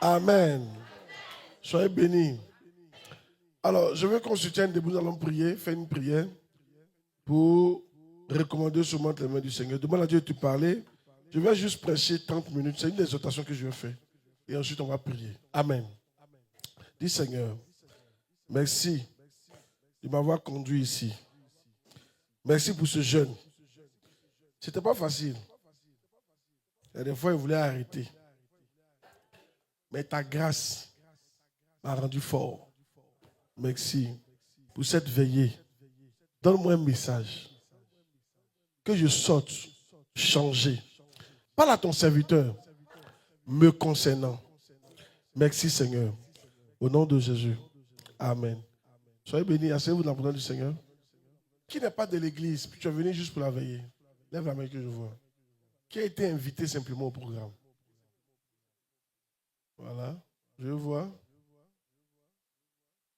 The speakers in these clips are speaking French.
Amen. Soyez bénis. Alors, je veux qu'on se tienne debout, nous allons prier, faire une prière pour recommander seulement les mains du Seigneur. Demande à Dieu de te parler. Je vais juste prêcher 30 minutes. C'est une des exhortations que je vais faire. Et ensuite, on va prier. Amen. Dis Seigneur, merci de m'avoir conduit ici. Merci pour ce jeûne. Ce n'était pas facile. Il y a des fois, il voulait arrêter. Mais ta grâce m'a rendu fort. Merci pour cette veillée. Donne-moi un message. Que je sorte changé. Parle à ton serviteur me concernant. Merci Seigneur. Au nom de Jésus. Amen. Soyez bénis. Asseyez-vous dans la présence du Seigneur. Qui n'est pas de l'église, puis tu es venu juste pour la veiller. Lève la main que je vois. Qui a été invité simplement au programme? Voilà. Je vois.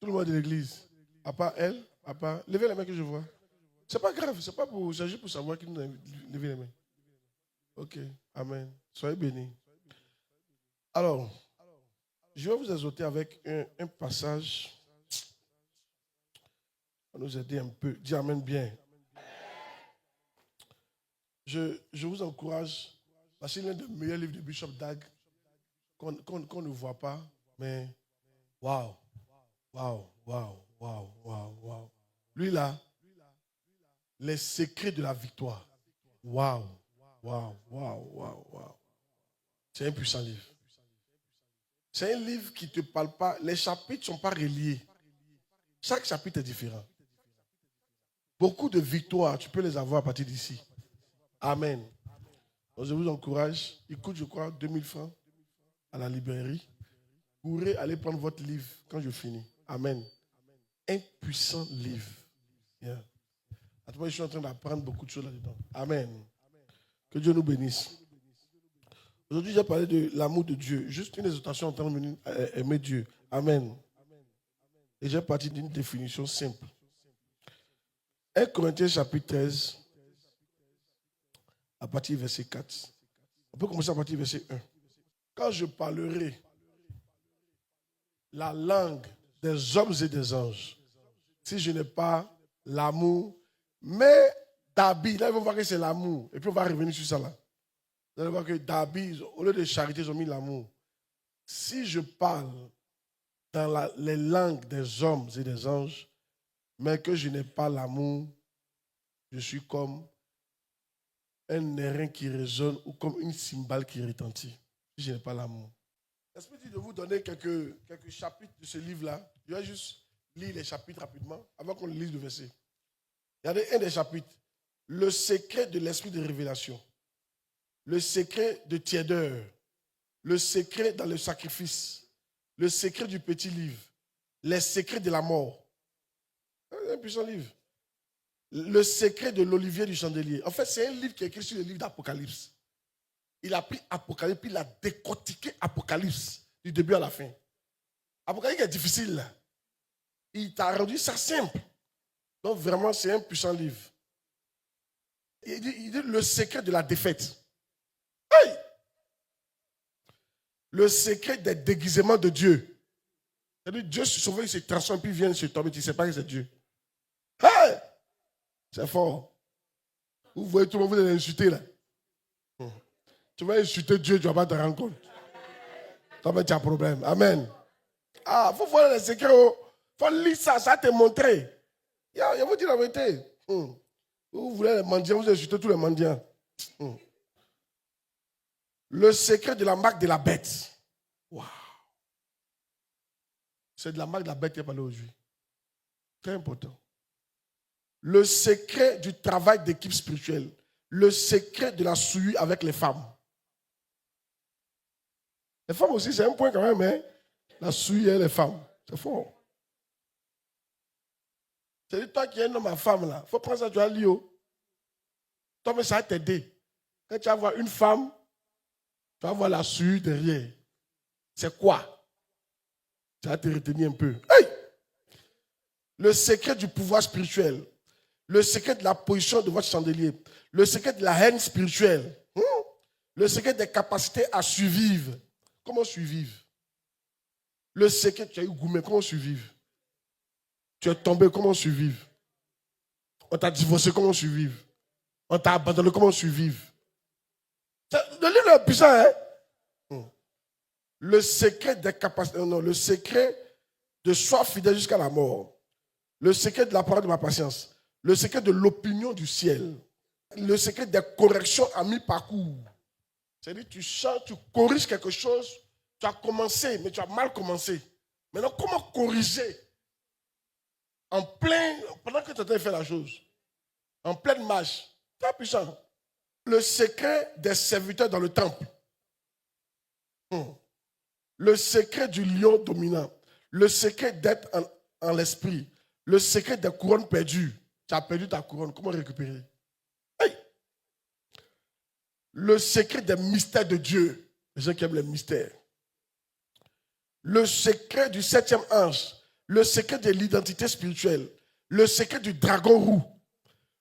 Tout le monde de l'église. À part elle, à part. Levez la main que je vois. C'est pas grave, c'est pas pour. C'est juste pour savoir qui nous a levé les mains. Ok. Amen. Soyez bénis. Alors, je vais vous exhorter avec un passage. On va nous aider un peu. Dis Amen bien. Je vous encourage. C'est l'un des meilleurs livres de Bishop Dag qu'on ne voit pas, mais waouh, waouh, waouh, waouh, waouh, waouh. Lui là, les secrets de la victoire. Waouh, waouh, waouh, waouh, waouh. C'est un puissant livre. C'est un livre qui ne te parle pas. Les chapitres ne sont pas reliés. Chaque chapitre est différent. Beaucoup de victoires, tu peux les avoir à partir d'ici. Amen. Donc je vous encourage. Il coûte, je crois, 2000 francs à la librairie. Vous pourrez aller prendre votre livre quand je finis. Amen. Un puissant livre. Yeah. À tout moment, je suis en train d'apprendre beaucoup de choses là-dedans. Amen. Que Dieu nous bénisse. Aujourd'hui, j'ai parlé de l'amour de Dieu. Juste une exhortation en tant aimer Dieu. Amen. Et j'ai parti d'une définition simple. 1 Corinthiens chapitre 13, à partir du verset 4. On peut commencer à partir du verset 1. Quand je parlerai la langue des hommes et des anges, si je n'ai pas l'amour, mais d'habit, là, ils vont voir que c'est l'amour. Et puis, on va revenir sur ça là. Vous allez voir que d'habit, au lieu de charité, ils ont mis l'amour. Si je parle dans les langues des hommes et des anges, mais que je n'ai pas l'amour, je suis comme un airain qui résonne ou comme une cymbale qui retentit. Si je n'ai pas l'amour. L'Esprit dit de vous donner quelques chapitres de ce livre-là. Je vais juste lire les chapitres rapidement avant qu'on lise le verset. Regardez un des chapitres. Le secret de l'esprit de révélation. Le secret de tiédeur. Le secret dans le sacrifice. Le secret du petit livre. Les secrets de la mort. C'est un puissant livre. Le secret de l'olivier du chandelier. En fait, c'est un livre qui est écrit sur le livre d'Apocalypse. Il a pris Apocalypse, puis il a décortiqué Apocalypse du début à la fin. Apocalypse est difficile. Là. Il t'a rendu ça simple. Donc vraiment, c'est un puissant livre. Il dit le secret de la défaite. Hey! Le secret des déguisements de Dieu. C'est-à-dire Dieu se sauve, il se transforme, puis il vient sur toi, mais tu ne sais pas que c'est Dieu. Hey! C'est fort. Vous voyez tout le monde, vous allez insulter là. Tu vas insulter Dieu, tu ne vas pas te rendre compte. Tu as un problème. Amen. Ah, il faut voir les secrets. Il faut lire ça, ça te montrer. Je vous dis la vérité. Vous voulez les mendiants, vous insultez tous les mendiants. Le secret de la marque de la bête. Waouh. C'est de la marque de la bête qui est parlé aujourd'hui. Très important. Le secret du travail d'équipe spirituelle. Le secret de la souillure avec les femmes. Les femmes aussi, c'est un point quand même, hein? La souillure et les femmes. C'est fort. C'est toi qui es un homme à femme, là. Il faut prendre ça, tu as lire. Toi, mais ça va t'aider. Quand tu vas voir une femme, tu vas voir la souillure derrière. C'est quoi? Ça va te retenir un peu. Hey! Le secret du pouvoir spirituel. Le secret de la position de votre chandelier. Le secret de la haine spirituelle. Le secret des capacités à survivre. Comment survivre? Le secret, tu as eu gourmet, comment survivre? Tu es tombé, comment survivre? On t'a divorcé, comment survivre? On t'a abandonné, comment survivre? Le livre est puissant, hein? Le secret des capacités, non, le secret de soif fidèle jusqu'à la mort. Le secret de la parole de ma patience. Le secret de l'opinion du ciel. Le secret des corrections à mi-parcours. C'est-à-dire, tu chantes, tu corriges quelque chose, tu as commencé, mais tu as mal commencé. Maintenant, comment corriger pendant que tu es en train de faire la chose, en pleine marche? C'est puissant. Le secret des serviteurs dans le temple. Le secret du lion dominant. Le secret d'être en l'esprit. Le secret des couronnes perdues. Tu as perdu ta couronne, comment récupérer? Hey! Le secret des mystères de Dieu. Les gens qui aiment les mystères. Le secret du 7e ange. Le secret de l'identité spirituelle. Le secret du dragon roux.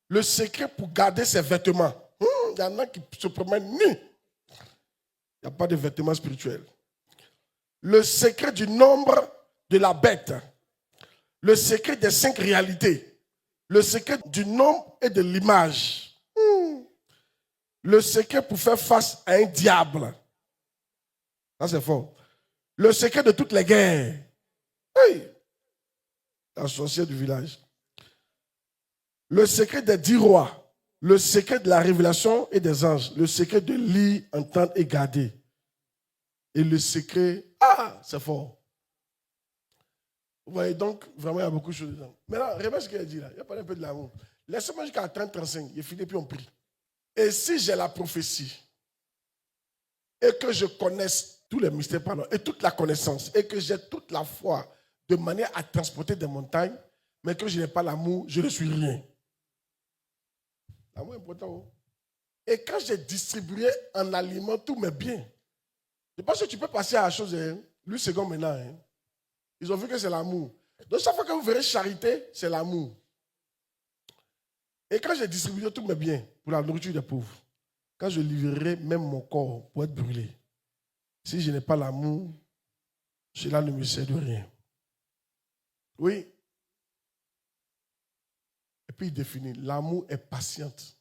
Le secret pour garder ses vêtements. Il y en a qui se promènent nus. Il n'y a pas de vêtements spirituels. Le secret du nombre de la bête. Le secret des 5 réalités. Le secret du nombre et de l'image. Le secret pour faire face à un diable. Ça, c'est fort. Le secret de toutes les guerres. Hey! La sorcière du village. Le secret des 10 rois. Le secret de la révélation et des anges. Le secret de lire, entendre et garder. Et le secret... Ah, c'est fort. Vous voyez donc, vraiment, il y a beaucoup de choses dedans. Maintenant, remarquez ce qu'il a dit là. Il a parlé un peu de l'amour. Laissez-moi jusqu'à 30-35. Il est fini, puis on prie. Et si j'ai la prophétie, et que je connaisse tous les mystères, pardon, et toute la connaissance, et que j'ai toute la foi de manière à transporter des montagnes, mais que je n'ai pas l'amour, je ne suis rien. L'amour est important. Et quand j'ai distribué en aliment tous mes biens, je pense que tu peux passer à la chose, lui second maintenant. Ils ont vu que c'est l'amour. Donc chaque fois que vous verrez charité, c'est l'amour. Et quand j'ai distribué tous mes biens pour la nourriture des pauvres, quand je livrerai même mon corps pour être brûlé, si je n'ai pas l'amour, cela ne me sert de rien. Oui. Et puis il définit, l'amour est patiente.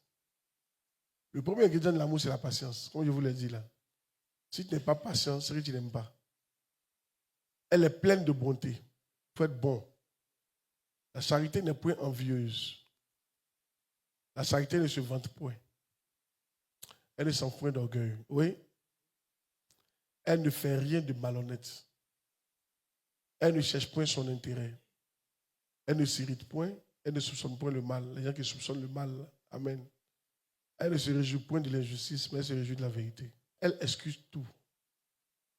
Le premier ingrédient de l'amour, c'est la patience, comme je vous l'ai dit là. Si tu n'es pas patient, c'est que tu n'aimes pas. Elle est pleine de bonté. Il faut être bon. La charité n'est point envieuse. La charité ne se vante point. Elle ne s'enfreint d'orgueil. Oui. Elle ne fait rien de malhonnête. Elle ne cherche point son intérêt. Elle ne s'irrite point. Elle ne soupçonne point le mal. Les gens qui soupçonnent le mal. Amen. Elle ne se réjouit point de l'injustice, mais elle se réjouit de la vérité. Elle excuse tout.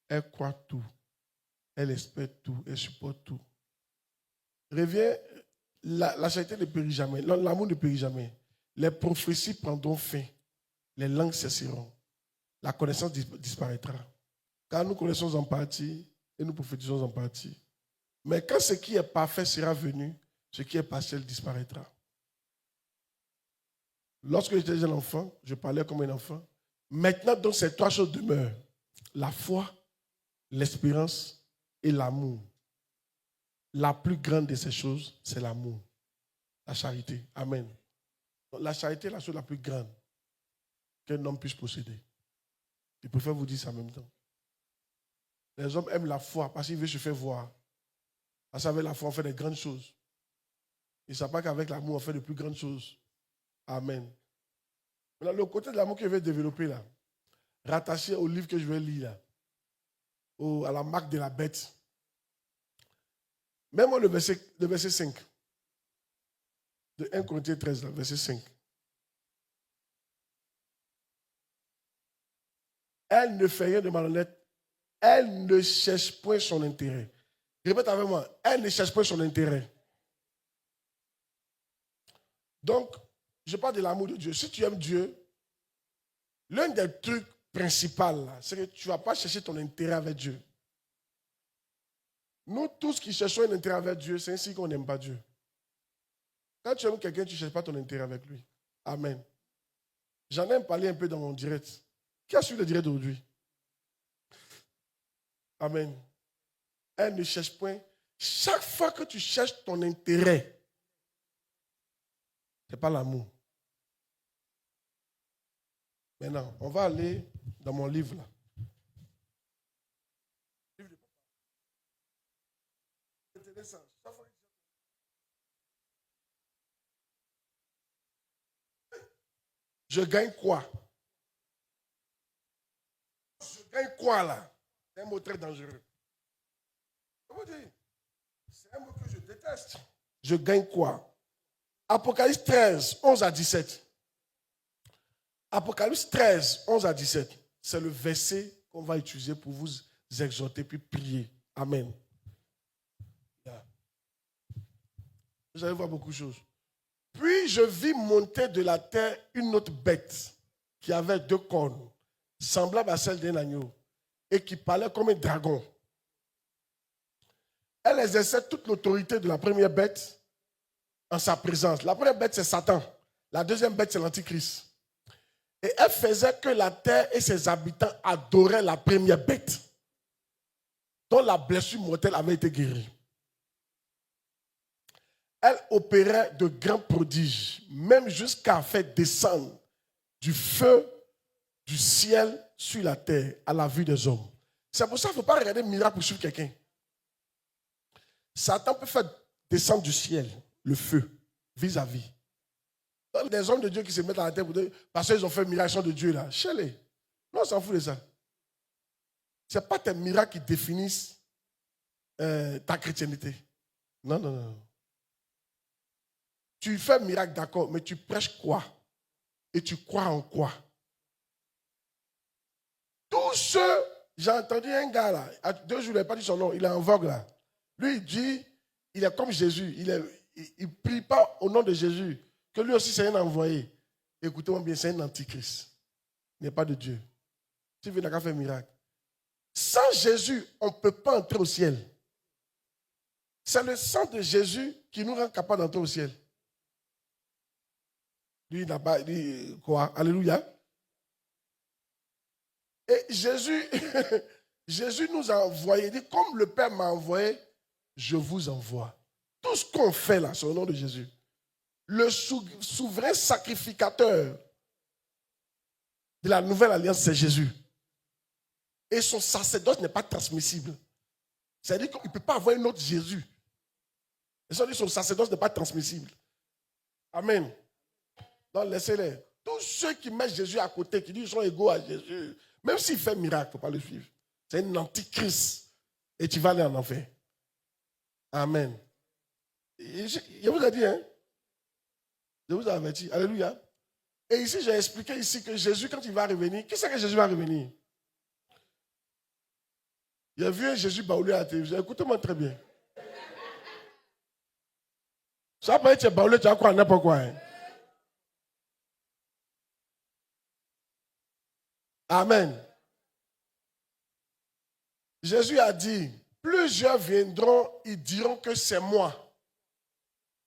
Elle croit tout. Elle espère tout. Elle supporte tout. Reviens, la charité ne périt jamais. L'amour ne périt jamais. Les prophéties prendront fin. Les langues cesseront. La connaissance disparaîtra. Car nous connaissons en partie et nous prophétisons en partie. Mais quand ce qui est parfait sera venu, ce qui est partiel disparaîtra. Lorsque j'étais un enfant, je parlais comme un enfant. Maintenant, donc, ces 3 choses demeurent. La foi, l'espérance et l'amour. La plus grande de ces choses, c'est l'amour. La charité. Amen. Donc, la charité est la chose la plus grande qu'un homme puisse posséder. Je préfère vous dire ça en même temps. Les hommes aiment la foi parce qu'ils veulent se faire voir. Parce qu'avec la foi, on fait des grandes choses. Ils ne savent pas qu'avec l'amour, on fait de plus grandes choses. Amen. Maintenant, le côté de l'amour que je vais développer là, rattaché au livre que je vais lire là, à la marque de la bête. Même le verset 5. De 1 Corinthiens 13, là, verset 5. Elle ne fait rien de malhonnête. Elle ne cherche point son intérêt. Répète avec moi. Elle ne cherche point son intérêt. Donc, je parle de l'amour de Dieu. Si tu aimes Dieu, l'un des trucs principaux, c'est que tu ne vas pas chercher ton intérêt avec Dieu. Nous tous qui cherchons un intérêt avec Dieu, c'est ainsi qu'on n'aime pas Dieu. Quand tu aimes quelqu'un, tu ne cherches pas ton intérêt avec lui. Amen. J'en ai parlé un peu dans mon direct. Qui a suivi le direct d'aujourd'hui? Amen. Elle ne cherche point. Chaque fois que tu cherches ton intérêt, ce n'est pas l'amour. Maintenant, on va aller dans mon livre là. Je gagne quoi? Je gagne quoi là? C'est un mot très dangereux. Je vous dis, c'est un mot que je déteste. Je gagne quoi? Apocalypse 13, 11 à 17. Apocalypse 13, 11 à 17. C'est le verset qu'on va utiliser pour vous exhorter puis prier. Amen. Vous allez voir beaucoup de choses. Puis je vis monter de la terre une autre bête qui avait 2 cornes, semblable à celle d'un agneau, et qui parlait comme un dragon. Elle exerçait toute l'autorité de la première bête en sa présence. La première bête, c'est Satan. La deuxième bête, c'est l'Antichrist. Et elle faisait que la terre et ses habitants adoraient la première bête, dont la blessure mortelle avait été guérie. Elle opérait de grands prodiges, même jusqu'à faire descendre du feu du ciel sur la terre à la vue des hommes. C'est pour ça qu'il ne faut pas regarder un miracle pour suivre quelqu'un. Satan peut faire descendre du ciel le feu vis-à-vis. Des hommes de Dieu qui se mettent à la terre pour dire, parce qu'ils ont fait un miracle de Dieu là. Chez-les. Non, on s'en fout de ça. Ce n'est pas tes miracles qui définissent ta chrétienté. Non, non, non. Tu fais un miracle, d'accord, mais tu prêches quoi? Et tu crois en quoi? Tous ceux, j'ai entendu un gars là, 2 jours, il n'a pas dit son nom, il est en vogue là. Lui, il dit, il est comme Jésus, il ne prie pas au nom de Jésus, que lui aussi c'est un envoyé. Écoutez-moi bien, c'est un antichrist. Il n'est pas de Dieu. Tu veux faire un miracle. Sans Jésus, on ne peut pas entrer au ciel. C'est le sang de Jésus qui nous rend capable d'entrer au ciel. Lui, il n'a pas dit quoi? Alléluia. Et Jésus, Jésus nous a envoyé. Il dit, comme le Père m'a envoyé, je vous envoie. Tout ce qu'on fait là, c'est au nom de Jésus. Le souverain sacrificateur de la nouvelle alliance, c'est Jésus. Et son sacerdoce n'est pas transmissible. C'est-à-dire qu'il ne peut pas avoir un autre Jésus. Et ça dit, son sacerdoce n'est pas transmissible. Amen. Donc, laissez-les. Tous ceux qui mettent Jésus à côté, qui disent qu'ils sont égaux à Jésus, même s'il fait un miracle, il ne faut pas le suivre. C'est un antichrist. Et tu vas aller en enfer. Amen. Je vous ai dit, hein? Je vous ai averti. Alléluia. Et ici, j'ai expliqué ici que Jésus, quand il va revenir, qui c'est que Jésus va revenir? Il a vu un Jésus baoulé à la télévision. Écoutez-moi très bien. Ça peut être baoulé, tu vas croire n'importe quoi. Hein? Amen. Jésus a dit, plusieurs viendront, ils diront que c'est moi.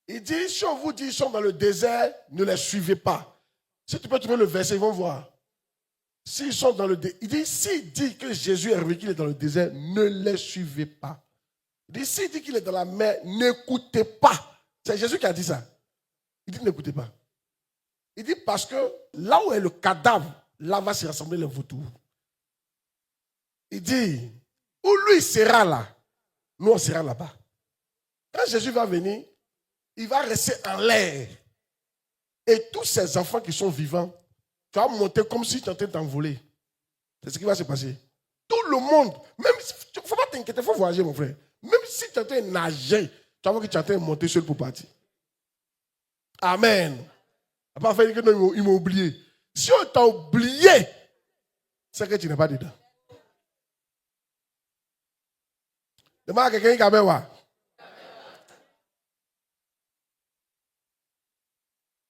Il dit, si on vous dit qu'ils sont dans le désert, ne les suivez pas. Si tu peux trouver le verset, ils vont voir. S'ils sont dans le désert, il dit, s'il dit que Jésus est revenu, qu'il est dans le désert, ne les suivez pas. Il dit, s'il dit qu'il est dans la mer, n'écoutez pas. C'est Jésus qui a dit ça. Il dit, n'écoutez pas. Il dit, parce que là où est le cadavre, là va se rassembler les vautours. Il dit, où lui sera là, nous on sera là-bas. Quand Jésus va venir, il va rester en l'air. Et tous ces enfants qui sont vivants, tu vas monter comme si tu étais en train d'envoler. C'est ce qui va se passer. Tout le monde, même si, il ne faut pas t'inquiéter, il faut voyager mon frère. Même si tu es en train de nager, tu vas voir que tu es en train de monter seul pour partir. Amen. À part faire que non, ils m'ont oublié. Si on t'a oublié, c'est que tu n'es pas dedans. Demande à quelqu'un qui a besoin.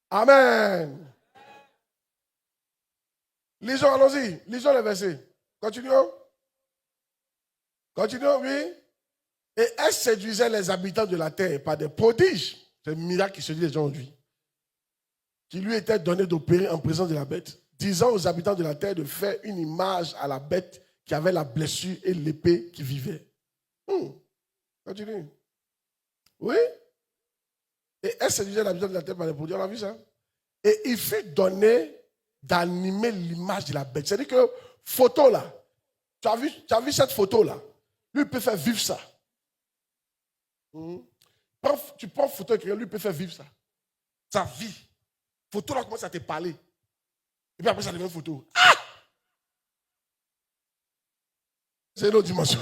Amen. Lisons, allons-y. Lisons le verset. Continuons. Continuons, oui. Et elle séduisait les habitants de la terre par des prodiges. C'est un miracle qui se dit aujourd'hui. Qui lui était donné d'opérer en présence de la bête, disant aux habitants de la terre de faire une image à la bête qui avait la blessure et l'épée qui vivait. Continue. Oui. Et elle séduisait la vision de la terre par les produits. On a vu ça? Et il fut donné d'animer l'image de la bête. C'est-à-dire que photo là, tu as vu cette photo là? Lui, il peut faire vivre ça. Tu prends photo et lui, il peut faire vivre ça. Sa vie. Photo là commence à te parler. Et puis après, ça devient photo. Ah! C'est une autre dimension.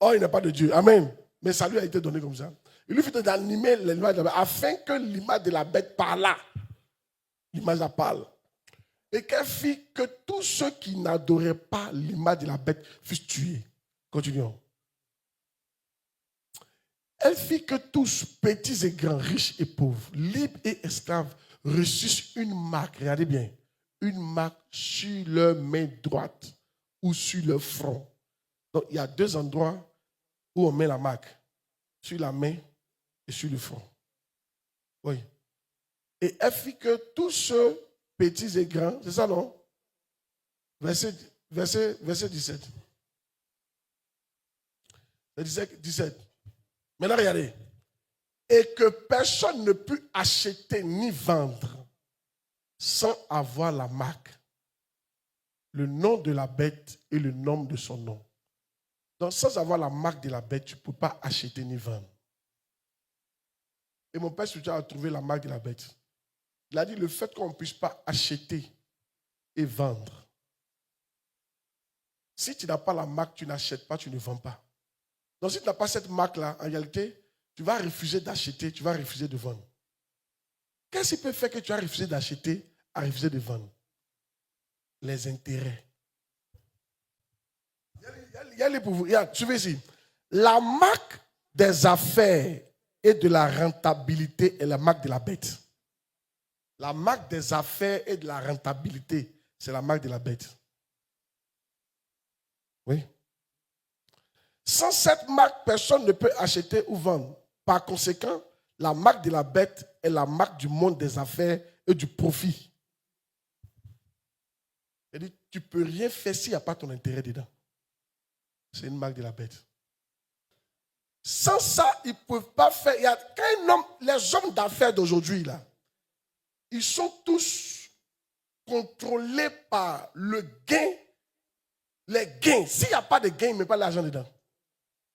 Oh, il n'y a pas de Dieu. Amen. Mais ça lui a été donné comme ça. Il lui fit d'animer l'image de la bête afin que l'image de la bête parlât. L'image la parle. Et qu'elle fit que tous ceux qui n'adoraient pas l'image de la bête fussent tués. Continuons. Elle fit que tous, petits et grands, riches et pauvres, libres et esclaves, reçussent une marque, regardez bien, une marque sur leur main droite ou sur leur front. Donc, il y a deux endroits où on met la marque, sur la main et sur le front. Oui. Et elle fit que tous ceux, petits et grands, c'est ça non? Verset 17. 17. Maintenant, regardez. Et que personne ne put acheter ni vendre sans avoir la marque, le nom de la bête et le nom de son nom. Donc, sans avoir la marque de la bête, tu ne peux pas acheter ni vendre. Et mon père spirituel a trouvé la marque de la bête. Il a dit le fait qu'on ne puisse pas acheter et vendre. Si tu n'as pas la marque, tu n'achètes pas, tu ne vends pas. Donc, si tu n'as pas cette marque-là, en réalité, tu vas refuser d'acheter, tu vas refuser de vendre. Qu'est-ce qui peut faire que tu as refusé d'acheter, à refuser de vendre? Les intérêts. Il y a les pour vous. Suivez ici. La marque des affaires et de la rentabilité est la marque de la bête. La marque des affaires et de la rentabilité, c'est la marque de la bête. Oui. Sans cette marque, personne ne peut acheter ou vendre. Par conséquent, la marque de la bête est la marque du monde des affaires et du profit. C'est-à-dire, tu ne peux rien faire s'il n'y a pas ton intérêt dedans. C'est une marque de la bête. Sans ça, ils ne peuvent pas faire. Les hommes d'affaires d'aujourd'hui, là, ils sont tous contrôlés par le gain. Les gains. S'il n'y a pas de gain, ils ne mettent pas l'argent dedans.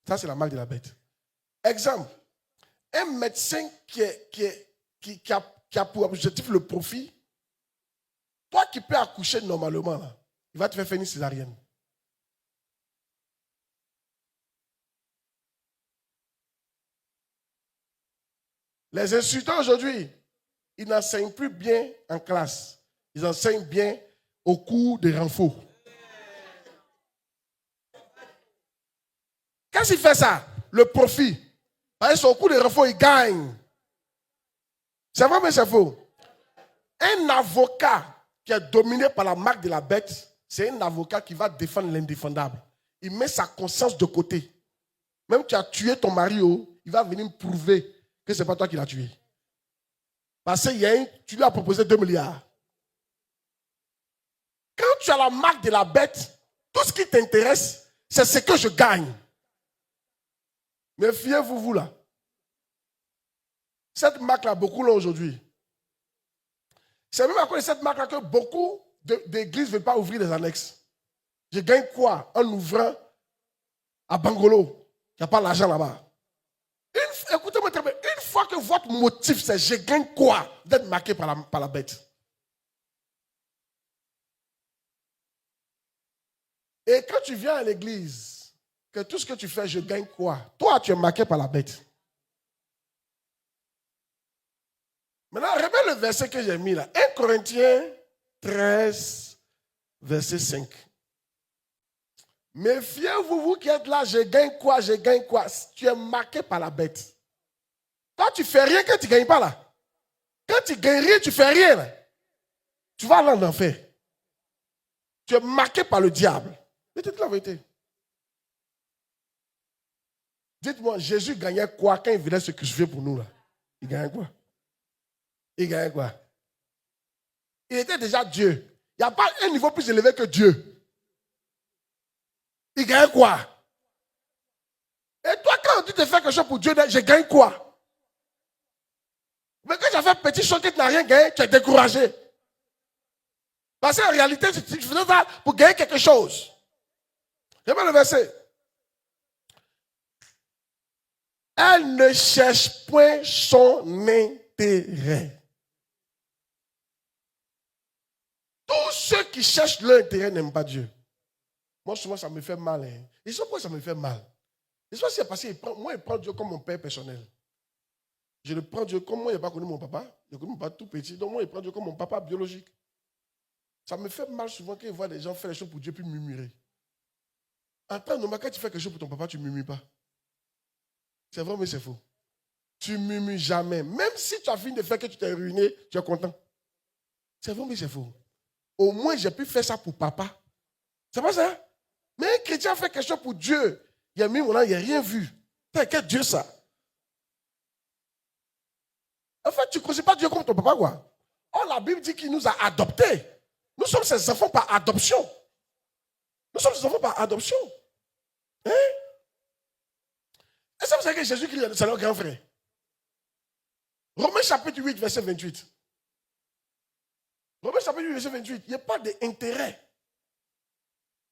Ça, c'est la marque de la bête. Exemple, un médecin qui a pour objectif le profit, toi qui peux accoucher normalement, là, il va te faire une césarienne. Les instituteurs aujourd'hui, ils n'enseignent plus bien en classe. Ils enseignent bien au cours des renforts. Qu'est-ce qu'il fait ça? Le profit. Parce qu'au cours des renforts, il gagne. C'est vrai, mais c'est faux. Un avocat qui est dominé par la marque de la bête, c'est un avocat qui va défendre l'indéfendable. Il met sa conscience de côté. Même tu as tué ton mari, il va venir prouver que ce n'est pas toi qui l'as tué. Parce que tu lui as proposé 2 milliards. Quand tu as la marque de la bête, tout ce qui t'intéresse, c'est ce que je gagne. Mais fiez-vous, vous là. Cette marque-là, beaucoup l'ont aujourd'hui. C'est même à cause de cette marque-là que beaucoup d'églises ne veulent pas ouvrir des annexes. Je gagne quoi en ouvrant à Bangolo? Il n'y a pas l'argent là-bas. Écoutez-moi très bien. Une fois que votre motif, c'est je gagne quoi d'être marqué par la bête. Et quand tu viens à l'église, que tout ce que tu fais, je gagne quoi? Toi, tu es marqué par la bête. Maintenant, regarde le verset que j'ai mis là. 1 Corinthiens 13, verset 5. Méfiez-vous, vous qui êtes là, je gagne quoi, je gagne quoi. Tu es marqué par la bête. Toi, tu ne fais rien que tu ne gagnes pas là. Quand tu gagnes rien, tu ne fais rien là. Tu vas aller en enfer. Tu es marqué par le diable. Dites la vérité. Dites-moi, Jésus gagnait quoi quand il venait se crucifier pour nous là? Il gagnait quoi? Il gagnait quoi? Il était déjà Dieu. Il n'y a pas un niveau plus élevé que Dieu. Il gagnait quoi? tu te fais quelque chose pour Dieu, je gagne quoi? Mais quand tu as fait petit chose que tu n'as rien gagné, tu es découragé. Parce qu'en réalité, tu faisais ça pour gagner quelque chose. Regardez le verset. Elle ne cherche point son intérêt. Tous ceux qui cherchent leur intérêt n'aiment pas Dieu. Moi, souvent, ça me fait mal. Hein. Et c'est pourquoi ça me fait mal. Et c'est parce que moi, il prend Dieu comme mon père personnel. Je le prends Dieu comme moi, il n'a pas connu mon papa. Il a connu mon papa tout petit. Donc, moi, il prend Dieu comme mon papa biologique. Ça me fait mal souvent quand je vois des gens faire des choses pour Dieu puis murmurer. En temps normal, quand tu fais quelque chose pour ton papa, tu ne murmures pas. C'est vrai, mais c'est faux. Tu ne murmures jamais. Même si tu as fini de faire que tu t'es ruiné, tu es content. C'est vrai, mais c'est faux. Au moins, j'ai pu faire ça pour papa. C'est pas ça? Mais un chrétien fait quelque chose pour Dieu. Il a mis mon âme, il n'a rien vu. Quel Dieu ça? En fait, tu ne connais pas Dieu comme ton papa, quoi. Oh, la Bible dit qu'il nous a adoptés. Nous sommes ses enfants par adoption. Nous sommes ses enfants par adoption. Hein? Est-ce que vous savez que Jésus-Christ, c'est leur grand frère? Romains chapitre 8, verset 28. Romains chapitre 8, verset 28. Il n'y a pas d'intérêt.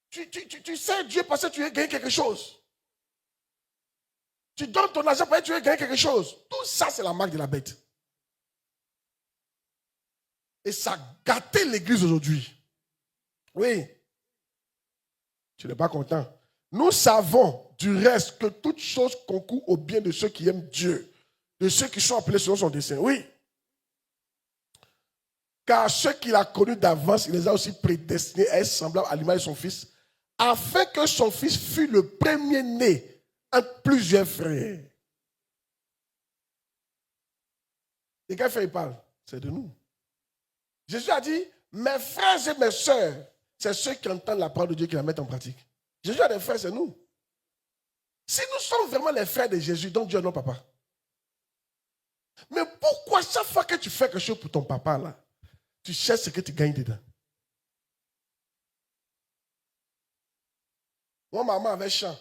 Tu sais Dieu parce que tu veux gagner quelque chose. Tu donnes ton argent parce que tu veux gagner quelque chose. Tout ça, c'est la marque de la bête. Et ça a gâté l'église aujourd'hui. Oui. Tu n'es pas content. Nous savons du reste que toute chose concourt au bien de ceux qui aiment Dieu, de ceux qui sont appelés selon son dessein. Oui. Car ceux qu'il a connus d'avance, il les a aussi prédestinés à être semblables à l'image de son fils, afin que son fils fût le premier-né entre plusieurs frères. Et quel frère il parle? C'est de nous. Jésus a dit, mes frères et mes sœurs, c'est ceux qui entendent la parole de Dieu qui la mettent en pratique. Jésus a des frères, c'est nous. Si nous sommes vraiment les frères de Jésus, donc Dieu est notre papa. Mais pourquoi chaque fois que tu fais quelque chose pour ton papa, là, tu cherches ce que tu gagnes dedans? Moi, maman avait champ.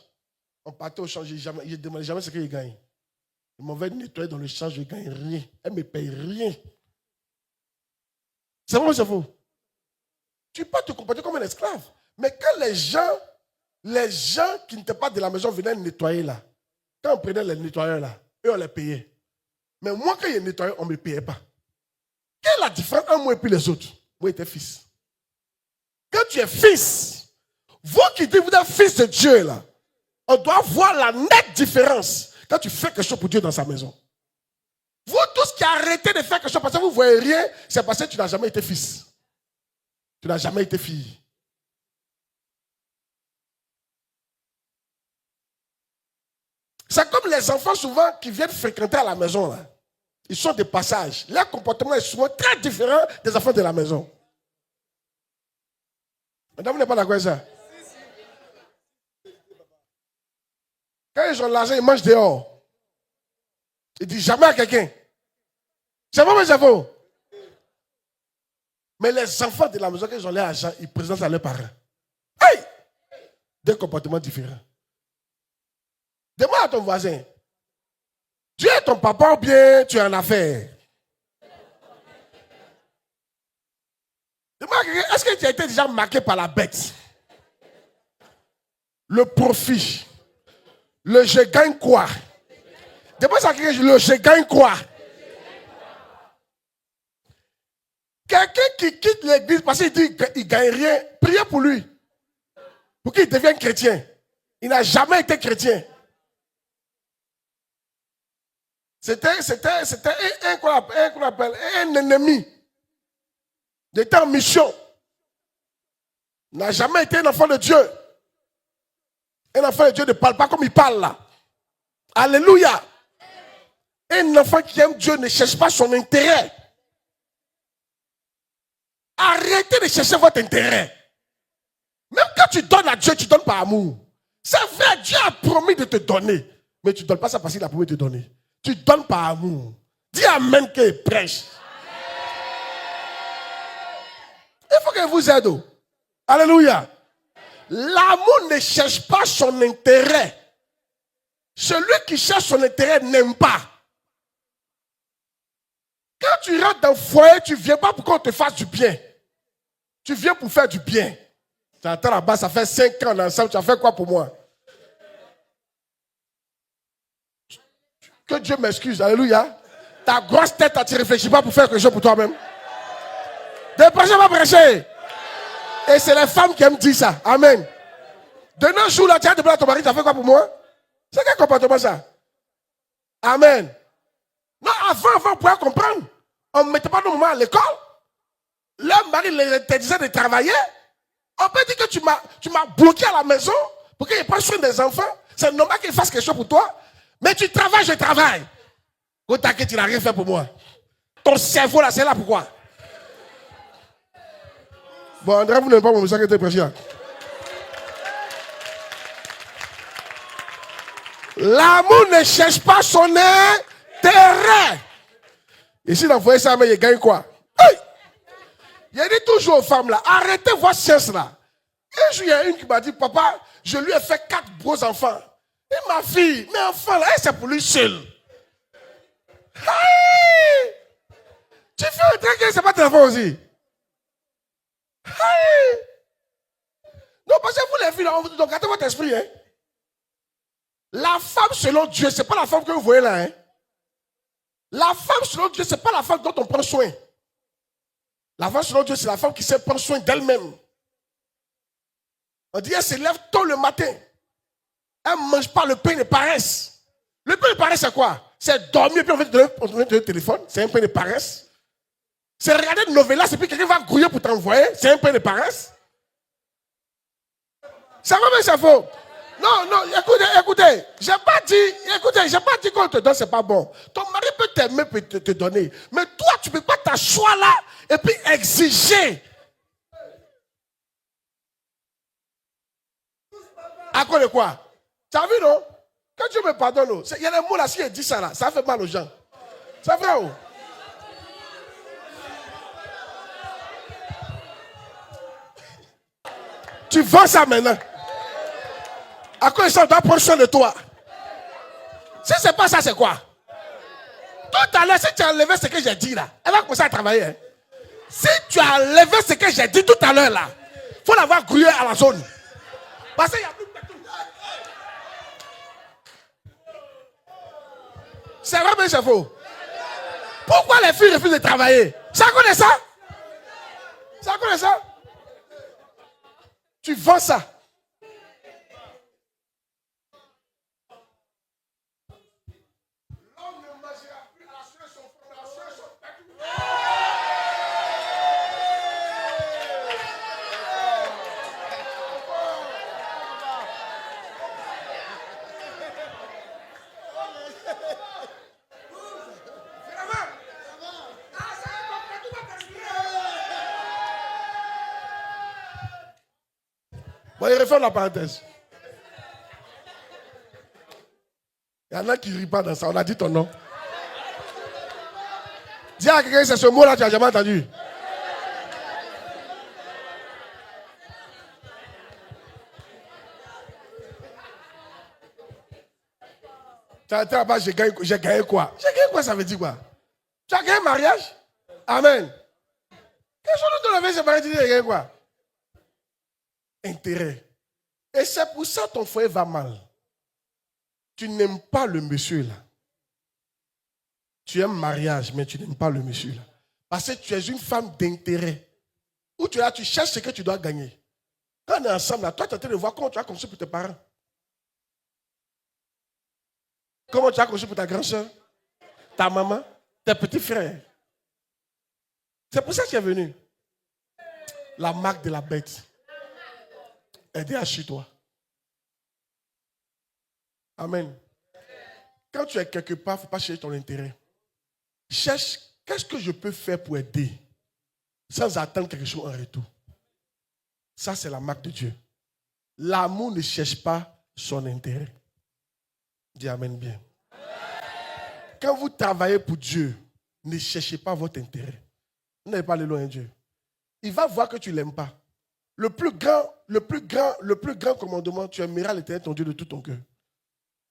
On partait au champ, je ne demandais jamais ce qu'il gagne. Il m'avait nettoyé dans le champ, je ne gagne rien. Elle ne me paye rien. C'est vrai ou c'est faux? Tu peux te comporter comme un esclave. Mais quand les gens qui n'étaient pas de la maison venaient nettoyer là, quand on prenait les nettoyeurs là, eux on les payait. Mais moi, quand il nettoyait, on ne me payait pas. Quelle est la différence entre moi et puis les autres? Moi, j'étais fils. Quand tu es fils, vous qui dites vous êtes fils de Dieu là, on doit voir la nette différence quand tu fais quelque chose pour Dieu dans sa maison. Vous tous qui arrêtez de faire quelque chose parce que vous ne voyez rien, c'est parce que tu n'as jamais été fils. Tu n'as jamais été fille. C'est comme les enfants souvent qui viennent fréquenter à la maison. Là. Ils sont de passage. Leur comportement est souvent très différent des enfants de la maison. Madame, vous n'êtes pas d'accord avec ça? Quand ils ont l'argent, ils mangent dehors. Ils ne disent jamais à quelqu'un. C'est vrai, mais c'est faux. Mais les enfants de la maison, quand ils ont l'argent, ils présentent à leurs parents. Hey! Des comportements différents. Demande à ton voisin. Dieu est ton papa ou bien tu es en affaire? Demande à quelqu'un, est-ce que tu as été déjà marqué par la bête? Le profit. Le je gagne quoi? Demande à quelqu'un, le je gagne quoi? Quelqu'un qui quitte l'église parce qu'il dit qu'il ne gagne rien, priez pour lui. Pour qu'il devienne chrétien. Il n'a jamais été chrétien. C'était un ennemi. Il était en mission. Il n'a jamais été un enfant de Dieu. Un enfant de Dieu ne parle pas comme il parle là. Alléluia. Un enfant qui aime Dieu ne cherche pas son intérêt. Arrêtez de chercher votre intérêt. Même quand tu donnes à Dieu, tu donnes par amour. C'est vrai, Dieu a promis de te donner. Mais tu ne donnes pas ça parce qu'il a promis de te donner. Tu donnes par amour. Dis amen que prêche. Il faut que vous aide. Alléluia. L'amour ne cherche pas son intérêt. Celui qui cherche son intérêt n'aime pas. Quand tu rentres dans le foyer, tu ne viens pas pour qu'on te fasse du bien. Tu viens pour faire du bien. Tu attends là-bas, ça fait 5 ans ensemble, tu as fait quoi pour moi? Que Dieu m'excuse, alléluia. Ta grosse tête, tu ne réfléchis pas pour faire quelque chose pour toi-même. Ne prêchez pas prêcher. Et c'est les femmes qui aiment dire ça. Amen. De nos jours, là, tu as demandé à ton mari, tu as fait quoi pour moi? C'est quel comportement ça? Amen. Non, avant, on pouvait comprendre. On ne mettait pas nos mamans à l'école. L'homme mari l'interdisait de travailler. On peut dire que tu m'as bloqué à la maison pour qu'il n'ait pas soin des enfants. C'est normal qu'il fasse quelque chose pour toi. Mais tu travailles, je travaille. Quand t'inquiète, tu n'as rien fait pour moi. Ton cerveau là, c'est là pourquoi? Bon, André, vous n'avez pas mon message qui était prêché. L'amour ne cherche pas son intérêt. Ici, dans le foyer, ça, mais il gagne quoi? Hey! Il dit toujours aux femmes là, arrêtez votre science là. Un jour, il y a une qui m'a dit, papa, je lui ai fait 4 beaux enfants. Et ma fille, mais enfant là, c'est pour lui seul. Hey! Tu fais un truc que c'est pas tes enfants aussi. Hey! Non, parce que vous les filles, là, donc gardez votre esprit. Hein? La femme selon Dieu, ce n'est pas la femme que vous voyez là. Hein? La femme selon Dieu, ce n'est pas la femme dont on prend soin. La femme selon Dieu, c'est la femme qui sait prendre soin d'elle-même. On dit, elle se lève tôt le matin. Elle ne mange pas le pain de paresse. Le pain de paresse, c'est quoi? C'est dormir, puis on va te donner le téléphone. C'est un pain de paresse. C'est regarder une novelas, et puis quelqu'un va grouiller pour t'envoyer. C'est un pain de paresse. Ça va, mais c'est faux. Non, écoutez, j'ai pas dit qu'on te donne, c'est pas bon. Ton mari peut t'aimer, peut te donner. Mais toi, tu ne peux pas t'asseoir là et puis exiger. À cause de quoi? Tu as vu, non? Quand Dieu me pardonne, il y a des mots là, si il dit ça là, ça fait mal aux gens. C'est vrai, oh? Tu vends ça maintenant. À quoi ça doit prendre soin de toi? Si ce n'est pas ça, c'est quoi? Tout à l'heure, si tu as enlevé ce que j'ai dit là, elle va commencer à travailler. Hein? Si tu as enlevé ce que j'ai dit tout à l'heure là, il faut l'avoir grouillé à la zone. Parce qu'il n'y a plus de tout. C'est vrai, mais c'est faux. Pourquoi les filles refusent de travailler? Ça connaît ça? Ça connaît ça? Tu vends ça. Bon, il referme la parenthèse. Il y en a qui ne rient pas dans ça. On a dit ton nom. Dis à quelqu'un, c'est ce mot-là que tu n'as jamais entendu. Tu as été là-bas, j'ai gagné quoi? J'ai gagné quoi, ça veut dire quoi? Tu as gagné un mariage? Amen. Quel jour de ton lever, c'est marié, tu dis, j'ai gagné quoi? Intérêt. Et c'est pour ça que ton foyer va mal. Tu n'aimes pas le monsieur là. Tu aimes mariage, mais tu n'aimes pas le monsieur là. Parce que tu es une femme d'intérêt. Où tu es là, tu cherches ce que tu dois gagner. Quand on est ensemble là, toi tu es en train de voir comment tu as construit pour tes parents. Comment tu as construit pour ta grand-soeur, ta maman, tes petits frères. C'est pour ça que tu es venu. La marque de la bête. Aider à chez toi. Amen. Quand tu es quelque part, il ne faut pas chercher ton intérêt. Cherche, qu'est-ce que je peux faire pour aider sans attendre quelque chose en retour. Ça, c'est la marque de Dieu. L'amour ne cherche pas son intérêt. Dis Amen bien. Quand vous travaillez pour Dieu, ne cherchez pas votre intérêt. Vous n'avez pas le loin de Dieu. Il va voir que tu ne l'aimes pas. Le plus grand commandement, tu aimeras l'Éternel ton Dieu de tout ton cœur,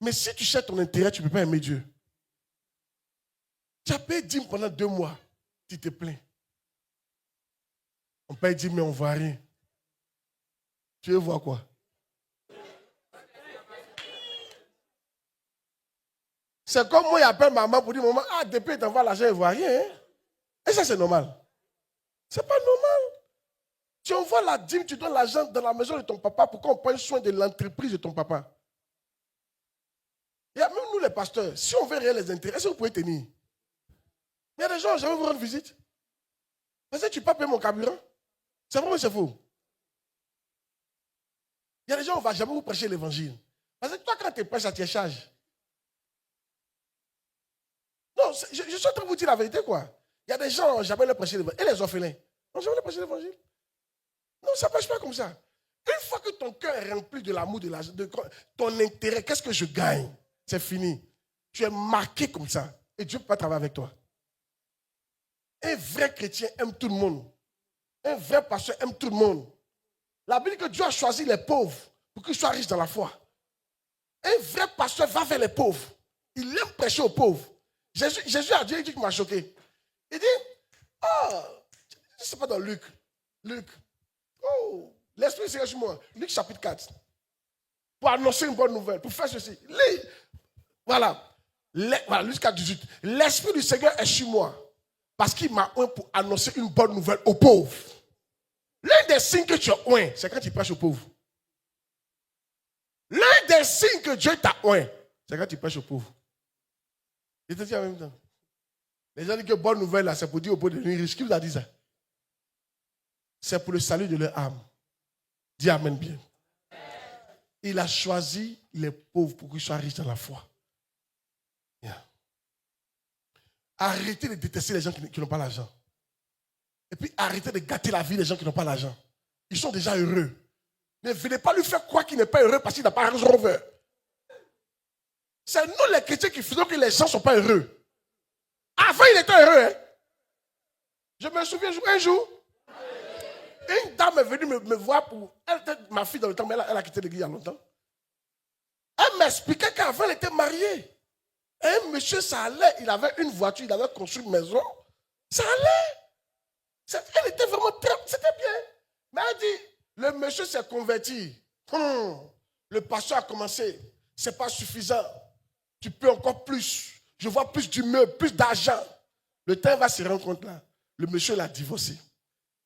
Mais si tu cherches ton intérêt, tu ne peux pas aimer Dieu. Tu as payé 10 pendant 2 mois. Tu te plains. On paye 10 mais on ne voit rien. Tu veux voir quoi? C'est comme moi, il appelle maman pour dire, maman, depuis il t'envoie l'argent, il ne voit rien. Hein? Et ça, c'est normal. C'est pas normal. Tu envoies la dîme, tu donnes l'argent dans la maison de ton papa pour qu'on prenne soin de l'entreprise de ton papa. Il y a même nous les pasteurs, si on veut réel les intérêts, est-ce que vous pouvez tenir? Il y a des gens, je vais vous rendre visite. Parce que tu ne peux pas payer mon carburant. C'est vrai ou c'est faux? Il y a des gens, on ne va jamais vous prêcher l'évangile. Parce que toi, quand tu prêches, ça te charge. Non, je suis en train de vous dire la vérité, quoi. Il y a des gens, jamais leur prêcher l'évangile. Et les orphelins, on jamais leur prêcher l'évangile. Non, ça ne marche pas comme ça. Une fois que ton cœur est rempli de l'amour, de ton intérêt, qu'est-ce que je gagne? C'est fini. Tu es marqué comme ça. Et Dieu ne peut pas travailler avec toi. Un vrai chrétien aime tout le monde. Un vrai pasteur aime tout le monde. La Bible dit que Dieu a choisi les pauvres pour qu'ils soient riches dans la foi. Un vrai pasteur va vers les pauvres. Il aime prêcher aux pauvres. Jésus a dit un truc qui m'a choqué. Il dit, je ne sais pas dans Luc. L'Esprit Seigneur sur moi. Luc chapitre 4. Pour annoncer une bonne nouvelle, pour faire ceci. Voilà. Luc 4, 18. L'Esprit du Seigneur est sur moi. Parce qu'il m'a oint pour annoncer une bonne nouvelle aux pauvres. L'un des signes que tu as oint, c'est quand tu prêches aux pauvres. L'un des signes que Dieu t'a oint, c'est quand tu prêches aux pauvres. Je te dis en même temps. Les gens disent que bonne nouvelle, là, c'est pour dire aux pauvres de devenir riches. Qui vous a dit ça? C'est pour le salut de leur âme. Dis amen bien. Il a choisi les pauvres pour qu'ils soient riches dans la foi. Yeah. Arrêtez de détester les gens qui n'ont pas l'argent. Et puis arrêtez de gâter la vie des gens qui n'ont pas l'argent. Ils sont déjà heureux. Ne venez pas lui faire croire qu'il n'est pas heureux parce qu'il n'a pas Range Rover. C'est nous les chrétiens qui faisons que les gens ne sont pas heureux. Avant, il était heureux. Hein? Je me souviens un jour, une dame est venue me voir pour... Elle était ma fille dans le temps, mais elle a quitté l'église il y a longtemps. Elle m'expliquait qu'avant, elle était mariée. Et un monsieur, ça allait. Il avait une voiture, il avait construit une maison. Ça allait. Elle était vraiment très... C'était bien. Mais elle dit, le monsieur s'est converti. Le pasteur a commencé. Ce n'est pas suffisant. Tu peux encore plus. Je vois plus d'humeur, plus d'argent. Le temps va se rendre compte là. Le monsieur l'a divorcé.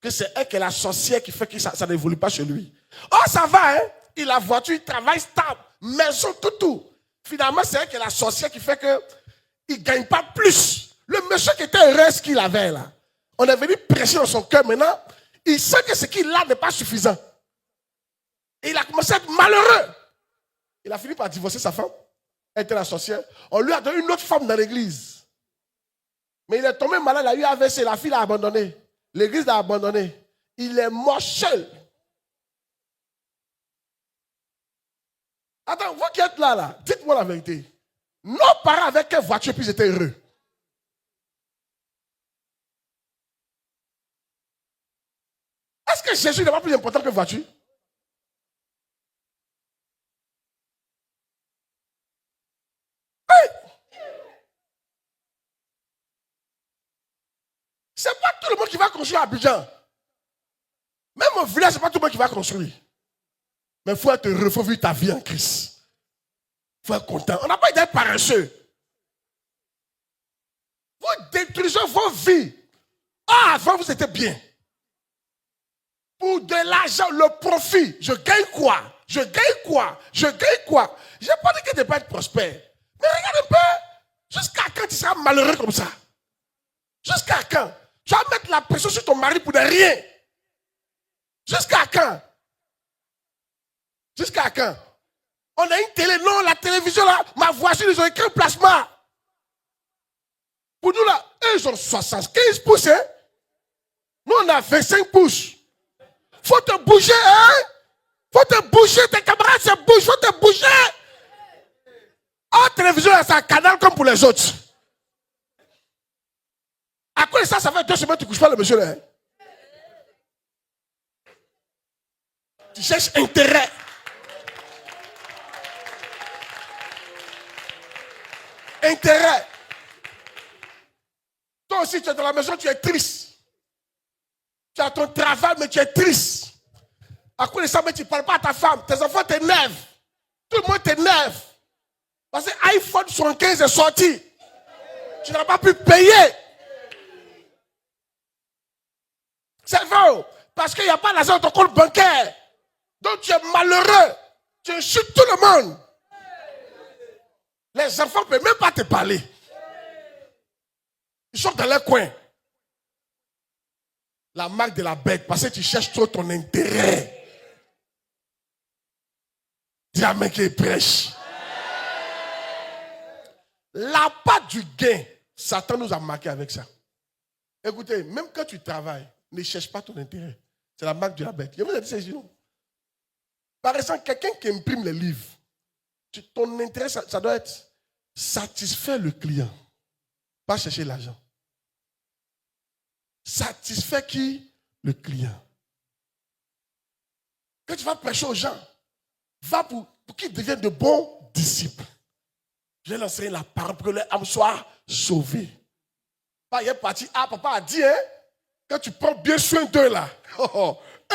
Que c'est elle qui est la sorcière qui fait que ça n'évolue pas chez lui. Oh, ça va, hein? Il a voiture, il travaille stable. Maison, tout. Finalement, c'est elle qui est la sorcière qui fait qu'il ne gagne pas plus. Le monsieur qui était heureux, ce qu'il avait là. On est venu prêcher dans son cœur maintenant. Il sait que ce qu'il a n'est pas suffisant. Et il a commencé à être malheureux. Il a fini par divorcer sa femme. Elle était la sorcière. On lui a donné une autre femme dans l'église. Mais il est tombé malade, il a eu AVC. La fille l'a abandonné. L'église l'a abandonné. Il est mort seul. Attends, vous qui êtes là, dites-moi la vérité. Nos parents avec quelle voiture puis ils étaient heureux? Est-ce que Jésus n'est pas plus important que voiture? Hey! C'est pas tout le monde qui va construire à Abidjan. Même au village, c'est pas tout le monde qui va construire. Mais il faut être heureux, il faut vivre ta vie en Christ. Il faut être content. On n'a pas été paresseux. Vous détruisez vos vies. Avant, vous étiez bien. Pour de l'argent, le profit. Je gagne quoi? Je gagne quoi? Je gagne quoi? Je n'ai pas dit que tu ne pas être prospère. Mais regarde un peu. Jusqu'à quand tu seras malheureux comme ça? Jusqu'à quand? Tu vas mettre la pression sur ton mari pour de rien. Jusqu'à quand? Jusqu'à quand? On a une télé, non, la télévision là, ma voiture, ils ont écrit un plasma. Pour nous là, eux, ils ont 75 pouces, hein? Nous, on a 25 pouces. Faut te bouger, hein? Faut te bouger, tes camarades se bougent, faut te bouger. En télévision, c'est un canal comme pour les autres. À quoi ça fait 2 semaines que tu ne couches pas le monsieur là? Hein? Tu cherches intérêt. Intérêt. Toi aussi, tu es dans la maison, tu es triste. Tu as ton travail, mais tu es triste. À cause de ça, mais tu ne parles pas à ta femme. Tes enfants t'énervent. Tout le monde t'énerve. Parce que iPhone 75 est sorti. Tu n'as pas pu payer. C'est vrai. Parce qu'il n'y a pas l'argent dans ton compte bancaire. Donc tu es malheureux. Tu insultes tout le monde. Les enfants ne peuvent même pas te parler. Ils sont dans leur coin. La marque de la bête. Parce que tu cherches trop ton intérêt. Dis à mec qui prêche. La part du gain, Satan nous a marqué avec ça. Écoutez, même quand tu travailles, ne cherche pas ton intérêt. C'est la marque de la bête. Je vous ai dit ça ici, non? Par exemple, quelqu'un qui imprime les livres, ton intérêt, ça doit être satisfaire le client, pas chercher l'argent. Satisfaire qui? Le client. Quand tu vas prêcher aux gens, va pour qu'ils deviennent de bons disciples. Je vais leur enseigner la parole pour que leur âme soit sauvée. Il est parti. Ah, papa a dit, hein, quand tu prends bien soin d'eux là,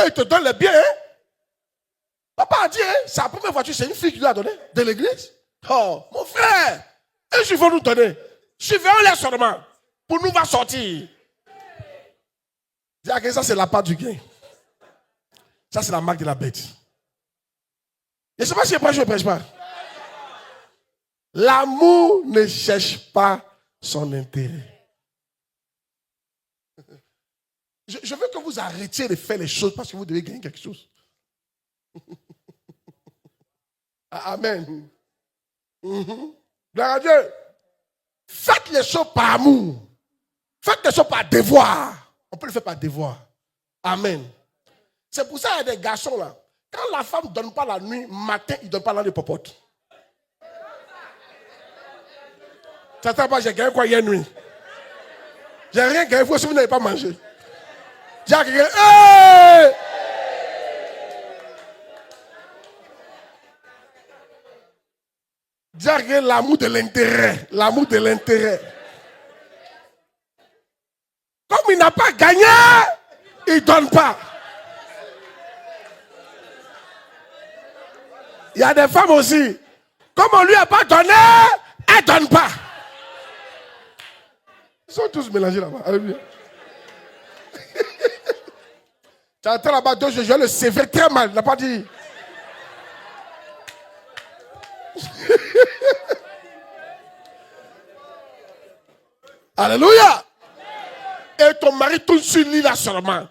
ils te donnent les biens. Hein? Papa a dit, hein, c'est la première voiture, c'est une fille qui lui a donné de l'église. Oh, mon frère, et ils vont nous donner. Suivez-les seulement. Pour nous va sortir. Dis que ça, c'est la part du gain. Ça, c'est la marque de la bête. Je ne sais pas si je prêche ou je ne prêche pas. L'amour ne cherche pas son intérêt. Je veux que vous arrêtiez de faire les choses parce que vous devez gagner quelque chose. Amen. Gloire à Dieu. Faites les choses par amour. Faites les choses par devoir. On peut le faire par devoir. Amen. C'est pour ça qu'il y a des garçons là. Quand la femme ne donne pas la nuit, matin, il ne donne pas la nuit popote. Ça ne pas, j'ai gagné quoi hier nuit? J'ai rien gagné, vous si vous n'avez pas mangé. J'ai gagné. Hey! J'ai gagné l'amour de l'intérêt. L'amour de l'intérêt. Comme il n'a pas gagné, il ne donne pas. Il y a des femmes aussi. Comme on ne lui a pas donné, elle ne donne pas. Ils sont tous mélangés là-bas. Alléluia. Tu entends là-bas, je vais le sévère très mal. Il n'a pas dit. Alléluia. Et ton mari tout sur lui là seulement.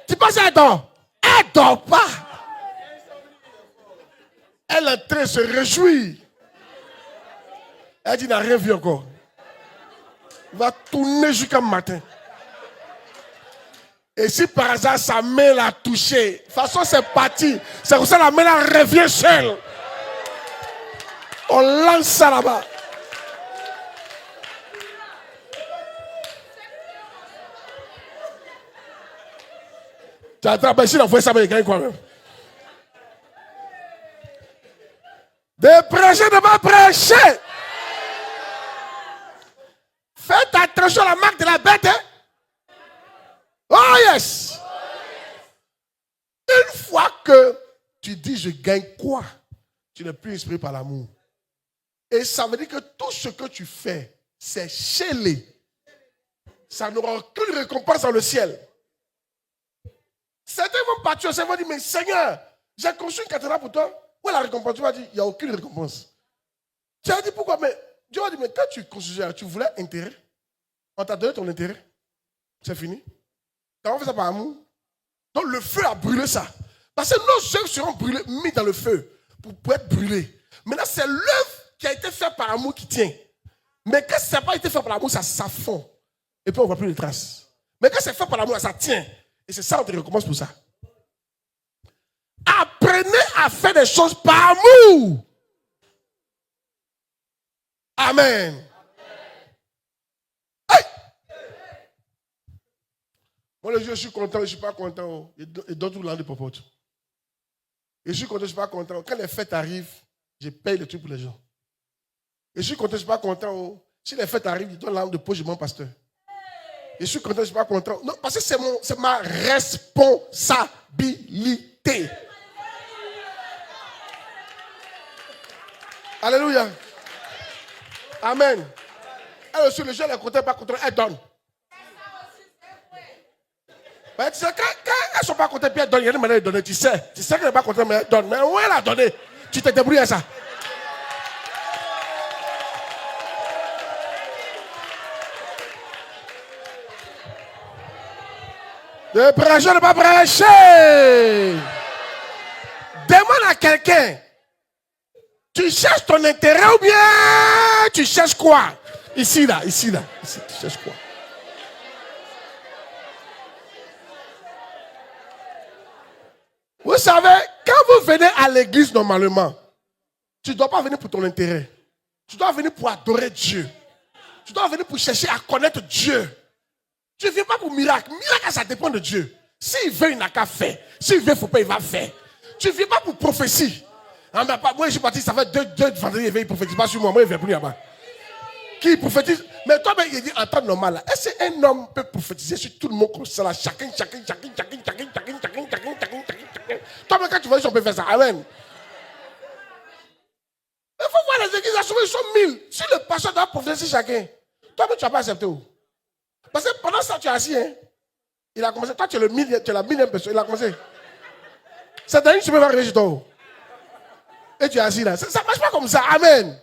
Tu penses qu'elle dort? Elle ne dort pas. Elle est en train de se réjouir. Elle dit, il n'a rien vu encore. Il va tourner jusqu'à matin. Et si par hasard sa main l'a touché, de toute façon c'est parti. C'est comme ça la main là revient seule. On lance ça là-bas. Tu as travaillé la fois ça va gagner quoi même. De prêcher, de pas prêcher. Faites attention à la marque de la bête. Hein? Oh yes. Une fois que tu dis je gagne quoi, tu n'es plus inspiré par l'amour. Et ça veut dire que tout ce que tu fais, c'est scellé. Ça n'aura aucune récompense dans le ciel. Certains vont partir, certains vont dire, mais Seigneur, j'ai construit une cathédrale pour toi. Où est la récompense? Tu vas dire, il n'y a aucune récompense. Tu as dit pourquoi? Mais Dieu a dit, mais quand tu construisais, tu voulais intérêt. On t'a donné ton intérêt. C'est fini. Quand on fait ça par amour. Donc le feu a brûlé ça. Parce que nos œuvres seront brûlées, mis dans le feu pour être brûlées. Maintenant, c'est l'œuvre qui a été faite par amour qui tient. Mais quand ça n'a pas été fait par l'amour, ça fond. Et puis on ne voit plus les traces. Mais quand c'est fait par l'amour, ça tient. Et c'est ça, on te recommence pour ça. Apprenez à faire des choses par amour. Amen. Hey! Moi, je suis content, je ne suis pas content. Et d'autres vous l'ont popote. Et je suis content, je ne suis pas content. Quand les fêtes arrivent, je paye les trucs pour les gens. Je suis content, je ne suis pas content. Oh. Si les fêtes arrivent, il donne l'arme de poche de mon pasteur. Je suis content, je ne suis pas content. Non, parce que c'est ma responsabilité. Alléluia. Amen. Elle aussi, les gens ne sont contents, pas contents, elle donne. Mais tu sais, quand elles ne sont pas contentes, puis elles donnent, il y a une manière de donner. Tu sais qu'elle n'est pas contente, mais elle donne. Mais où elle a donné? Tu te débrouilles à ça. Ne prêcher, ne pas prêcher. Demande à quelqu'un. Tu cherches ton intérêt ou bien tu cherches quoi? Ici, là. Ici, tu cherches quoi? Vous savez, quand vous venez à l'église normalement, tu ne dois pas venir pour ton intérêt. Tu dois venir pour adorer Dieu. Tu dois venir pour chercher à connaître Dieu. Tu ne viens pas pour miracle. Miracle, ça dépend de Dieu. S'il veut, il n'a qu'à faire. S'il veut, il ne faut pas, il va faire. Tu ne viens pas pour prophétie. Ah, moi, je suis parti, ça fait deux vendredis, il ne prophétise pas sur moi. Moi, il ne vient plus là-bas. Qui prophétise? Mais toi, il dit en temps normal. Est-ce qu'un homme peut prophétiser sur tout le monde comme ça? Chacun. Toi, quand tu vois, on peut faire ça. Amen. Il faut voir les églises, ils sont 1000. Si le pasteur doit prophétiser chacun, toi, tu n'as pas accepté. Parce que pendant ça, tu es assis. Hein? Il a commencé. Toi, tu es la 1000e personne. Il a commencé. C'est dans une semaine, il va arriver chez toi. Et tu es assis là. Ça ne marche pas comme ça. Amen.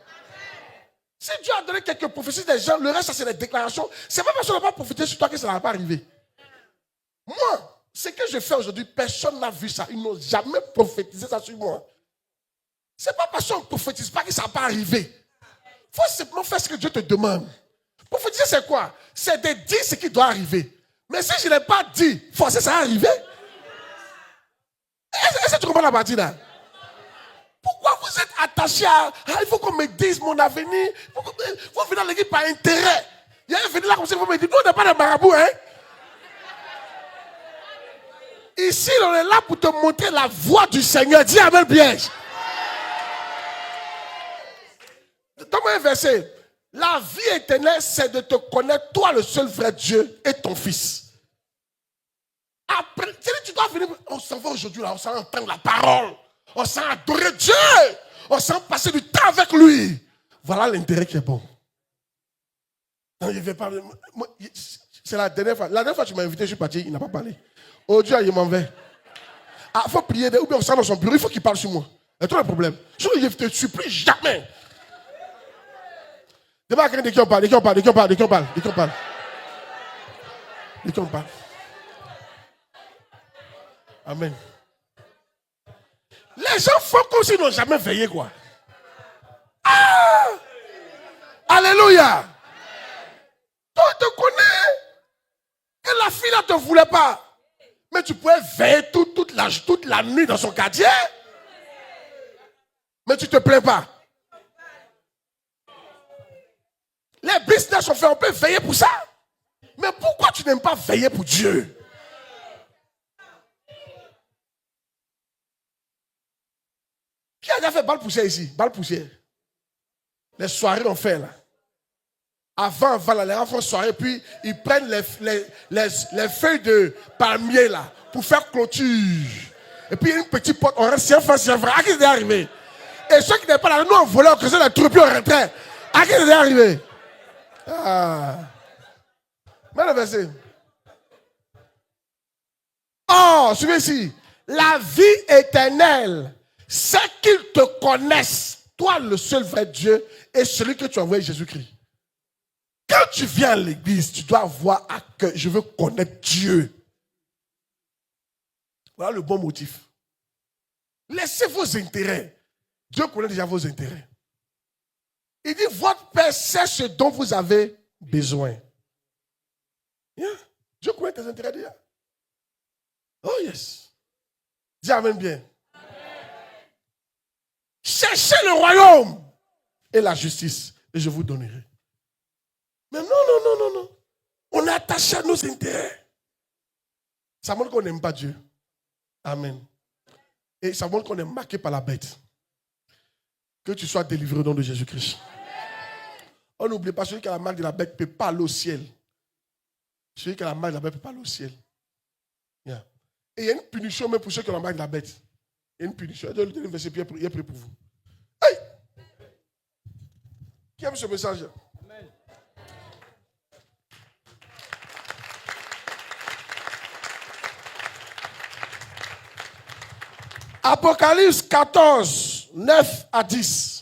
Si Dieu a donné quelques prophéties des gens, le reste, ça c'est des déclarations. C'est pas parce qu'on n'a pas prophétisé sur toi que ça ne va pas arriver. Moi, ce que je fais aujourd'hui, personne n'a vu ça. Ils n'ont jamais prophétisé ça sur moi. C'est pas parce qu'on ne prophétise pas que ça ne va pas arriver. Il faut simplement faire ce que Dieu te demande. Prophétiser, c'est quoi? C'est de dire ce qui doit arriver. Mais si je n'ai pas dit, forcément, ça va arriver. Est-ce que tu comprends la partie là? Pourquoi vous êtes attaché à il faut qu'on me dise mon avenir? Vous venez à l'église par intérêt. Il y a un venu là comme ça, vous me dites, nous on n'est pas des marabouts, hein? Ici, on est là pour te montrer la voie du Seigneur. Dis amen bien. Donne-moi un verset. La vie éternelle, c'est de te connaître, toi le seul vrai Dieu et ton Fils. Après, tu dois venir, on s'en va aujourd'hui là, on s'en entendre la parole. On s'en adorer Dieu. On s'en passer du temps avec lui. Voilà l'intérêt qui est bon. Non, je vais pas. C'est la dernière fois. La dernière fois que tu m'as invité, je suis parti, il n'a pas parlé. Oh Dieu, il m'en va. Ah, il faut prier. Ou bien on sort dans son bureau, il faut qu'il parle sur moi. C'est toi le problème. Je ne te supplie jamais. Demain, de qui on parle, de qui on parle, de qui on parle, de qui on parle, de qui on parle. De qui on parle. Amen. Les gens font comme s'ils n'ont jamais veillé, quoi. Ah! Alléluia! Toi, tu te connais. Et la fille ne te voulait pas. Mais tu pouvais veiller toute la nuit dans son quartier. Mais tu ne te plains pas. Les business sont faits, on peut veiller pour ça. Mais pourquoi tu n'aimes pas veiller pour Dieu? Qui a déjà fait balle poussière ici? Balle poussière. Les soirées on fait là. Avant, les gens font soirée, puis ils prennent les feuilles de palmier là pour faire clôture. Et puis une petite porte, on reste c'est vrai. À qui c'est arrivé? Et ceux qui n'étaient pas là, nous on volait, on creusait la troupe, puis on rentrait. À qui c'est arrivé? Ah. Mais le verset. Oh, suivez ici. La vie éternelle, c'est qu'ils te connaissent, toi le seul vrai Dieu, et celui que tu as envoyé Jésus-Christ. Quand tu viens à l'église, tu dois avoir à cœur, je veux connaître Dieu. Voilà le bon motif. Laissez vos intérêts. Dieu connaît déjà vos intérêts. Il dit, votre Père sait ce dont vous avez besoin. Yeah. Dieu connaît tes intérêts déjà. Oh yes. Dis amen bien. Amen. Cherchez le royaume et la justice, et je vous donnerai. Mais non. On est attaché à nos intérêts. Ça montre qu'on n'aime pas Dieu. Amen. Et ça montre qu'on est marqué par la bête. Que tu sois délivré au nom de Jésus-Christ. On n'oublie pas, celui qui a la marque de la bête ne peut pas aller au ciel. Celui qui a la marque de la bête ne peut pas aller au ciel. Yeah. Et il y a une punition même pour ceux qui ont la marque de la bête. Il y a une punition. Il y a un verset, puis il est prêt pour vous. Hey! Qui aime ce message? Amen. Apocalypse 14, 9 à 10.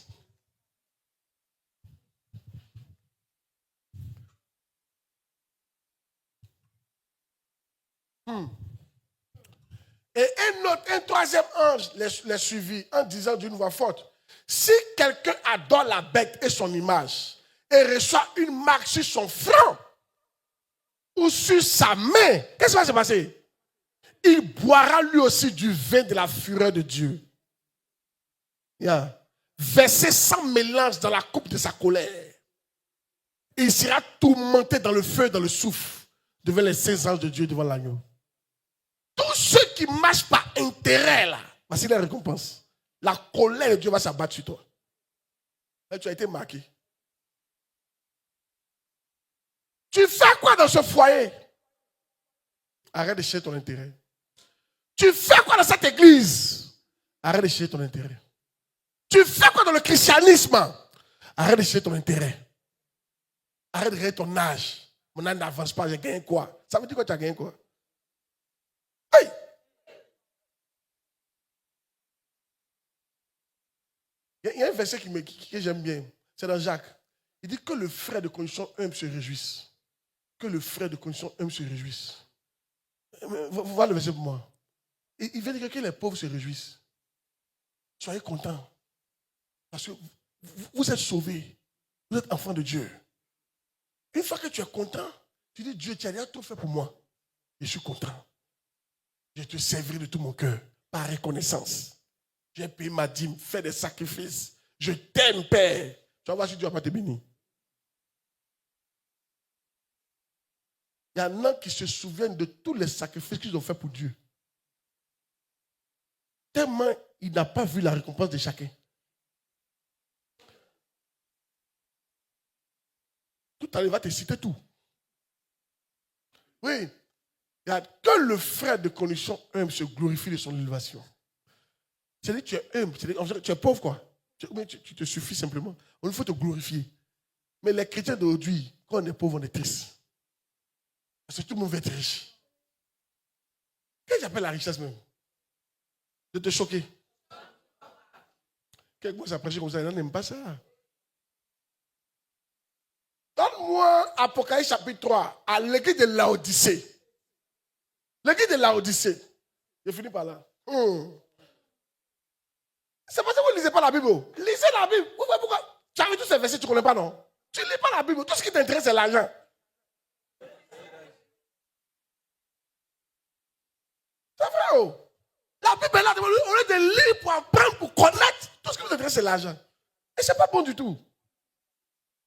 Et un troisième ange les suivit en disant d'une voix forte, si quelqu'un adore la bête et son image et reçoit une marque sur son front ou sur sa main, qu'est-ce qui va se passer? Il boira lui aussi du vin de la fureur de Dieu. Yeah. Versé sans mélange dans la coupe de sa colère. Il sera tourmenté dans le feu et dans le souffle devant les saints anges de Dieu, devant l'agneau. Tous ceux qui marchent par intérêt, là, voici la récompense. La colère de Dieu va s'abattre sur toi. Là, tu as été marqué. Tu fais quoi dans ce foyer? Arrête de chercher ton intérêt. Tu fais quoi dans cette église? Arrête de chercher ton intérêt. Tu fais quoi dans le christianisme? Arrête de chercher ton intérêt. Arrête de regarder ton âge. Mon âge n'avance pas, j'ai gagné quoi? Ça veut dire que tu as gagné quoi? Hey! Il y a un verset que j'aime bien. C'est dans Jacques. Il dit que le frère de condition humble se réjouisse. Que le frère de condition humble se réjouisse. Vous voyez le verset pour moi. Il veut dire que les pauvres se réjouissent. Soyez contents. Parce que vous êtes sauvés. Vous êtes enfants de Dieu. Une fois que tu es content, tu dis, Dieu, tu as déjà tout fait pour moi. Je suis content. Je te servirai de tout mon cœur, par reconnaissance. J'ai payé ma dîme, fait des sacrifices. Je t'aime, Père. Tu vas voir si Dieu ne va pas te bénir. Il y en a qui se souviennent de tous les sacrifices qu'ils ont fait pour Dieu. Tellement il n'a pas vu la récompense de chacun. Tout à l'heure, il va te citer tout. Oui. Que le frère de condition humble se glorifie de son élévation. C'est-à-dire que tu es humble, c'est-à-dire tu es pauvre, quoi. Tu te suffis simplement. Il faut te glorifier. Mais les chrétiens d'aujourd'hui, quand on est pauvre, on est triste. Parce que tout le monde veut être riche. Qu'est-ce que j'appelle la richesse même? De te choquer. Quelqu'un s'approche comme ça, il n'aime pas ça. Donne-moi Apocalypse chapitre 3 à l'église de Laodicée. L'église de Laodicée. Je finis par là. C'est parce que vous ne lisez pas la Bible. Lisez la Bible. Pourquoi? Tu as vu tous ces versets, tu ne connais pas, non? Tu ne lis pas la Bible. Tout ce qui t'intéresse, c'est l'argent. C'est vrai, oh. La Bible est là, au lieu de lire pour apprendre, pour connaître, tout ce qui vous intéresse, c'est l'argent. Et ce n'est pas bon du tout.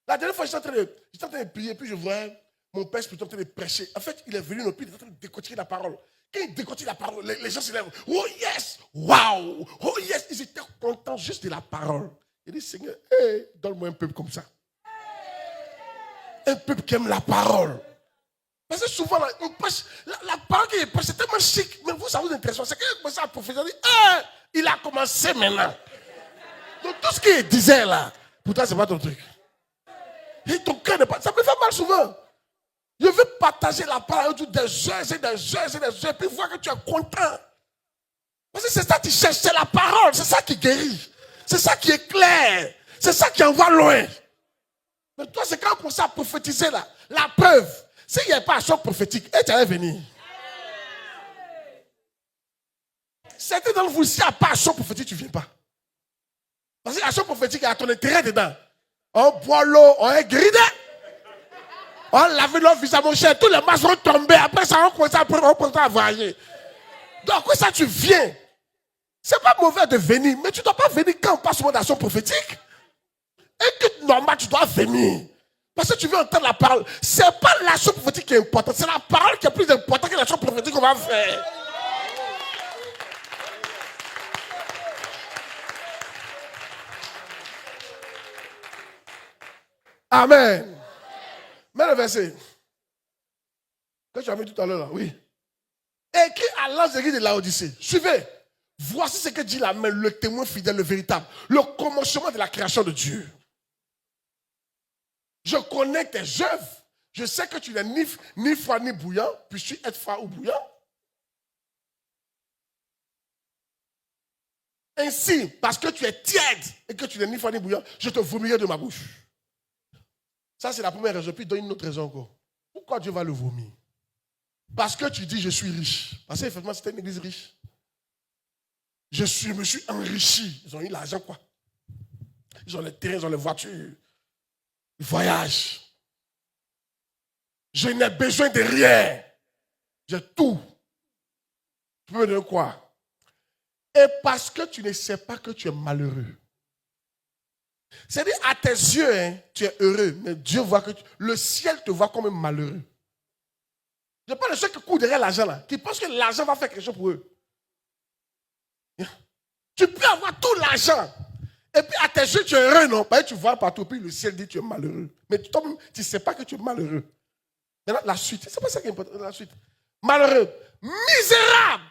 La dernière fois, j'étais en train de prier, puis je voyais mon père plutôt en train de prêcher. En fait, il est venu, puis il était en train de décortiquer la parole. Quand il décortique la parole, les gens se lèvent. Oh yes! Waouh! Oh yes! Ils étaient contents juste de la parole. Il dit, Seigneur, hey, donne-moi un peuple comme ça. Un peuple qui aime la parole. Parce que souvent, on prêche, la parole qui est prêche, c'est tellement chic. Mais vous, ça vous intéresse. C'est qu'il commence à prophétiser. Hey, il a commencé maintenant. Donc tout ce qu'il disait là, pourtant, ce n'est pas ton truc. Et ton cœur n'est pas. Ça me fait mal souvent. Je veux partager la parole des heures et des heures et des heures, puis voir que tu es content. Parce que c'est ça que tu cherches, c'est la parole, c'est ça qui guérit. C'est ça qui est clair. C'est ça qui envoie loin. Mais toi, c'est quand on commence à prophétiser là. La preuve, s'il n'y a pas un choc prophétique, et tu allais venir. Certains d'entre vous, s'il n'y a pas un choc prophétique, tu ne viens pas. Parce que la choc prophétique, il y a ton intérêt dedans. On boit l'eau, on est gridé. On lave leur visage, mon cher. Tous les masques vont tomber. Après ça, on commence à voyager. Donc, ça, tu viens. C'est pas mauvais de venir, mais tu ne dois pas venir quand on passe une action prophétique. Et que normal, tu dois venir. Parce que tu veux entendre la parole. Ce n'est pas l'action prophétique qui est importante. C'est la parole qui est plus importante que l'action prophétique qu'on va faire. Amen. Mets le verset. Que tu as mis tout à l'heure là, oui. Écrit à l'ange de l'église de Laodicée. Suivez. Voici ce que dit la main, le témoin fidèle, le véritable. Le commencement de la création de Dieu. Je connais tes œuvres. Je sais que tu n'es ni froid ni bouillant. Puis-tu être froid ou bouillant? Ainsi, parce que tu es tiède et que tu n'es ni froid ni bouillant, je te vomirai de ma bouche. Ça, c'est la première raison. Puis, donne une autre raison encore. Pourquoi Dieu va le vomir? Parce que tu dis, je suis riche. Parce qu'effectivement, c'était une église riche. Je me suis enrichi. Ils ont eu l'argent, quoi. Ils ont les terrains, ils ont les voitures. Ils voyagent. Je n'ai besoin de rien. J'ai tout. Tu peux me donner quoi? Et parce que tu ne sais pas que tu es malheureux. C'est-à-dire, à tes yeux, hein, tu es heureux. Mais Dieu voit que le ciel te voit comme un malheureux. Je parle de ceux qui courent derrière l'argent, là, qui pensent que l'argent va faire quelque chose pour eux. Tu peux avoir tout l'argent. Et puis à tes yeux, tu es heureux, non? Parce que tu vois partout, puis le ciel dit que tu es malheureux. Mais toi-même, tu ne sais pas que tu es malheureux. Maintenant, la suite, c'est pas ça qui est important, la suite. Malheureux, misérable,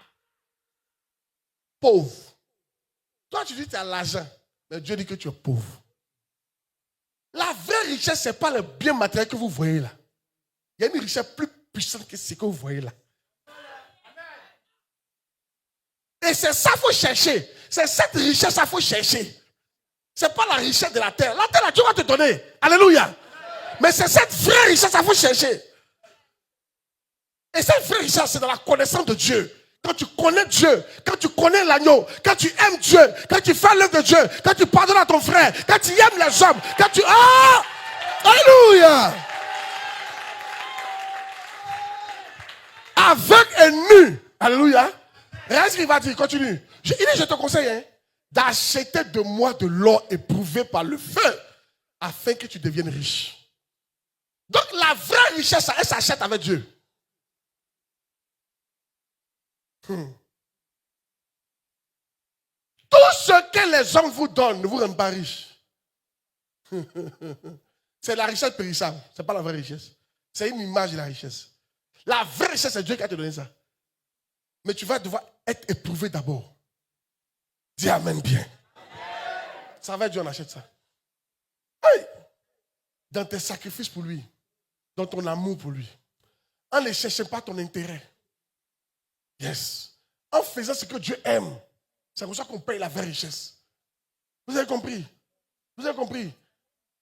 pauvre. Toi, tu dis que tu as l'argent, mais Dieu dit que tu es pauvre. La vraie richesse, ce n'est pas le bien matériel que vous voyez là. Il y a une richesse plus puissante que ce que vous voyez là. Et c'est ça qu'il faut chercher. C'est cette richesse qu'il faut chercher. Ce n'est pas la richesse de la terre. La terre, là, Dieu va te donner. Alléluia. Mais c'est cette vraie richesse qu'il faut chercher. Et cette vraie richesse, c'est dans la connaissance de Dieu. Quand tu connais Dieu, quand tu connais l'agneau, quand tu aimes Dieu, quand tu fais l'œuvre de Dieu, quand tu pardonnes à ton frère, quand tu aimes les hommes, quand tu... Ah! Alléluia! Aveugle et nu. Alléluia. Regarde ce qu'il va dire, continue. Il dit, je te conseille hein, d'acheter de moi de l'or éprouvé par le feu afin que tu deviennes riche. Donc la vraie richesse, elle s'achète avec Dieu. Tout ce que les hommes vous donnent ne vous rend pas riche. C'est la richesse périssable. Ce n'est pas la vraie richesse. C'est une image de la richesse. La vraie richesse, c'est Dieu qui a te donné ça. Mais tu vas devoir être éprouvé d'abord. Dis amen bien. Ça va être Dieu, on achète ça. Hey! Dans tes sacrifices pour lui. Dans ton amour pour lui. En ne cherchant pas ton intérêt. Yes. En faisant ce que Dieu aime. C'est comme ça qu'on paye la vraie richesse. Vous avez compris? Vous avez compris?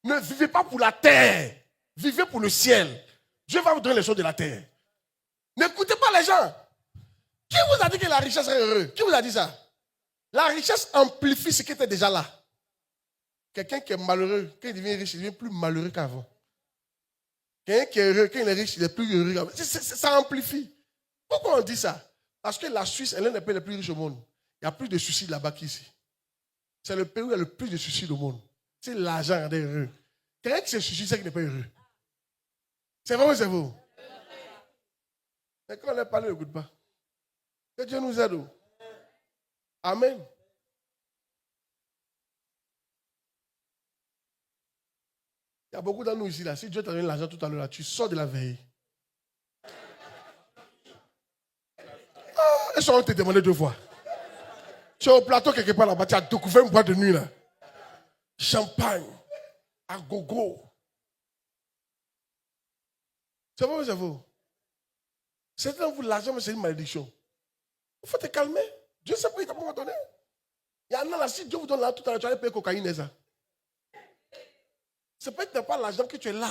Ne vivez pas pour la terre. Vivez pour le ciel. Dieu va vous donner les choses de la terre. N'écoutez pas les gens. Qui vous a dit que la richesse est heureuse? Qui vous a dit ça? La richesse amplifie ce qui était déjà là. Quelqu'un qui est malheureux, quand il devient riche, il devient plus malheureux qu'avant. Quelqu'un qui est heureux, quand il est riche, il est plus heureux qu'avant. Ça amplifie. Pourquoi on dit ça? Parce que la Suisse est l'un des pays les plus riches au monde. Il y a plus de suicides là-bas qu'ici. C'est le pays où il y a le plus de suicides au monde. C'est l'argent rendait heureux. Quelqu'un qui se suicide, c'est qu'il n'est pas heureux. C'est vrai ou c'est vous? Mais quand on est parlé, ne goûte pas. Que Dieu nous aide. Amen. Il y a beaucoup d'entre nous ici, là. Si Dieu t'a donné l'argent tout à l'heure, tu sors de la veille. Ah, ils ont te demandé 2 fois. Tu es au plateau quelque part là-bas, tu as découvert une boîte de nuit, là. Champagne, à gogo. C'est vrai ou c'est vous? C'est dans vous l'argent, mais c'est une malédiction. Il faut te calmer. Dieu sait pas, il t'a pas donné. Il y en a là, si Dieu vous donne là tout à l'heure, tu vas aller payer cocaïne et ça. C'est pas que tu n'as pas l'argent que tu es là.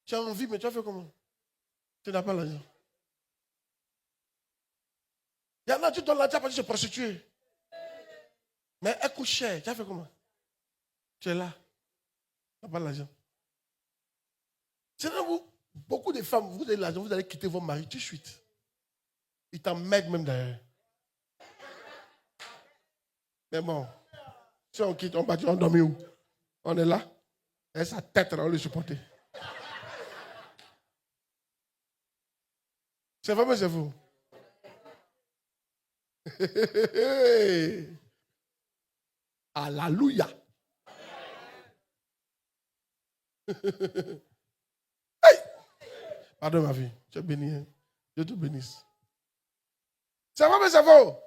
Tu as envie, mais tu as fait comment? Tu n'as pas l'argent. Il y en a, tu donnes l'argent, tu as pas dit se prostituer. Mais elle coûte cher, tu as fait comment? Tu es là. Tu n'as pas l'argent. C'est là où beaucoup de femmes, vous avez l'argent, vous allez quitter vos maris tout de suite. Ils t'emmènent même derrière. Mais bon, si on quitte, on va dire, on dormit où? On est là. Et sa tête, là, on le supporter. C'est vrai, mais c'est vous. Alléluia. Hey! Pardon ma vie, tu es béni. Hein? Dieu te bénisse. C'est vrai, mais c'est faux.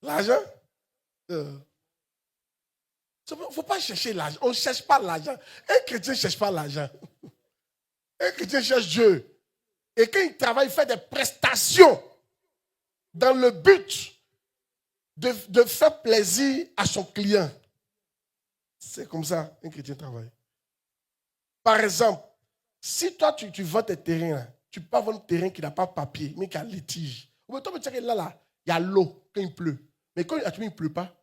L'argent? Il ne faut pas chercher l'argent. On ne cherche pas l'argent. Un chrétien ne cherche pas l'argent. Un chrétien cherche Dieu. Et quand il travaille, il fait des prestations dans le but de faire plaisir à son client. C'est comme ça un chrétien travaille. Par exemple, si toi tu vends tes terrains, là, tu peux pas vendre un terrain qui n'a pas de papier, mais qui a litige. Ou bien toi, tu sais que là, il y a l'eau quand il pleut. Mais quand il ne pleut pas,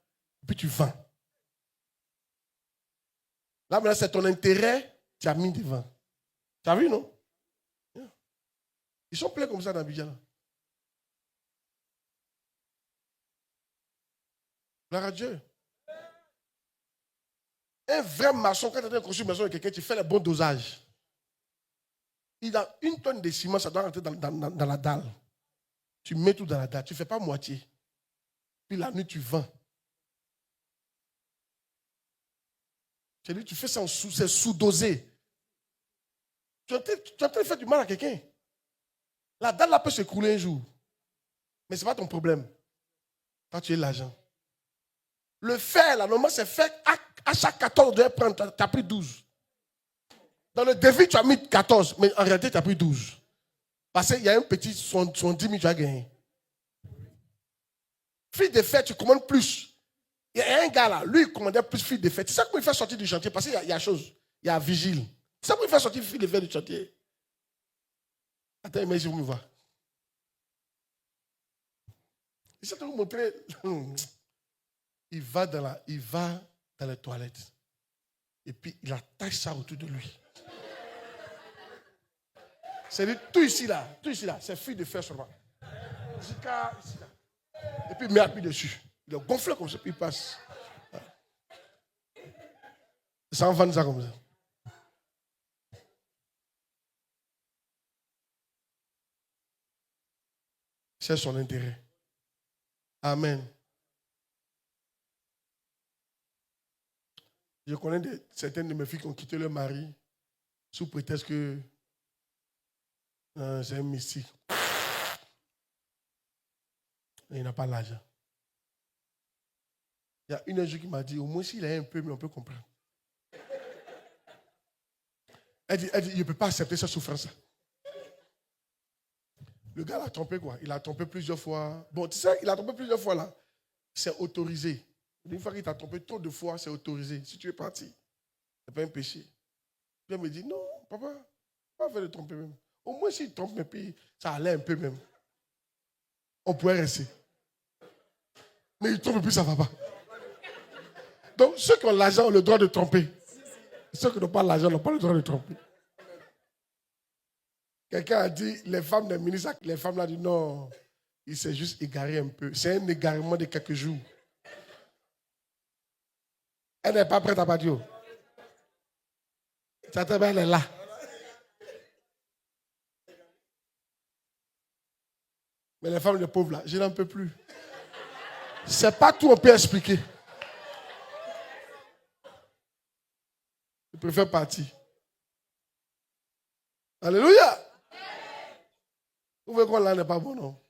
puis tu vends. Là, maintenant, c'est ton intérêt, tu as mis devant. Tu as vu, non? Ils sont pleins comme ça dans Abidjan. Gloire à Dieu. Un vrai maçon, quand tu es en train de construire une maison avec quelqu'un, tu fais le bon dosage. Il a 1 tonne de ciment, ça doit rentrer dans la dalle. Tu mets tout dans la dalle, tu ne fais pas moitié. Puis la nuit, tu vends. Tu fais ça c'est sous-dosé. Tu es en train de faire du mal à quelqu'un. La dalle là peut s'écrouler un jour. Mais ce n'est pas ton problème. Quand tu as l'argent. Le fer, là, normalement, c'est fait à chaque 14, tu dois prendre, tu as pris 12. Dans le devis, tu as mis 14, mais en réalité, tu as pris 12. Parce qu'il y a un petit 70 000, tu as gagné. Fille de fête, tu commandes plus. Il y a un gars là, lui, il commandait plus fille de fête. C'est ça comment il fait sortir du chantier, parce qu'il y a chose. Il y a vigile. C'est ça comment il fait sortir fille de fête du chantier. Attends, mais je vous me vois. Je vais vous montrer. Il va dans les toilettes. Et puis, il attache ça autour de lui. C'est tout ici là, c'est fille de fer seulement. Jusqu'à ici là. Et puis il met appui dessus. Il est gonflé comme ça, puis il passe. Ça en vend ça comme ça. C'est son intérêt. Amen. Je connais certaines de mes filles qui ont quitté leur mari sous prétexte que c'est un mystique. Il n'a pas l'argent. Il y a une jour qui m'a dit, au moins s'il a un peu, mais on peut comprendre. Elle dit, il ne peut pas accepter cette souffrance. Le gars l'a trompé quoi. Il a trompé plusieurs fois. Bon, tu sais, il a trompé plusieurs fois là. C'est autorisé. Une fois qu'il t'a trompé trop de fois, c'est autorisé. Si tu es parti, ce n'est pas un péché. Puis elle me dit, non, papa, pas faire de tromper même. Au moins s'il trompe, mais puis ça allait un peu même. On pourrait rester. Mais il trompe et puis ça ne va pas. Donc ceux qui ont l'argent ont le droit de tromper. Ceux qui n'ont pas l'argent n'ont pas le droit de tromper. Quelqu'un a dit, les femmes des ministres, les femmes là dit non, il s'est juste égaré un peu. C'est un égarement de quelques jours. Elle n'est pas prête à partir. Ça te elle est là. Mais les femmes de pauvres là, je n'en peux plus. C'est pas tout on peut expliquer. Je préfère partir. Alléluia. Vous voyez qu'on là n'est pas bon, non?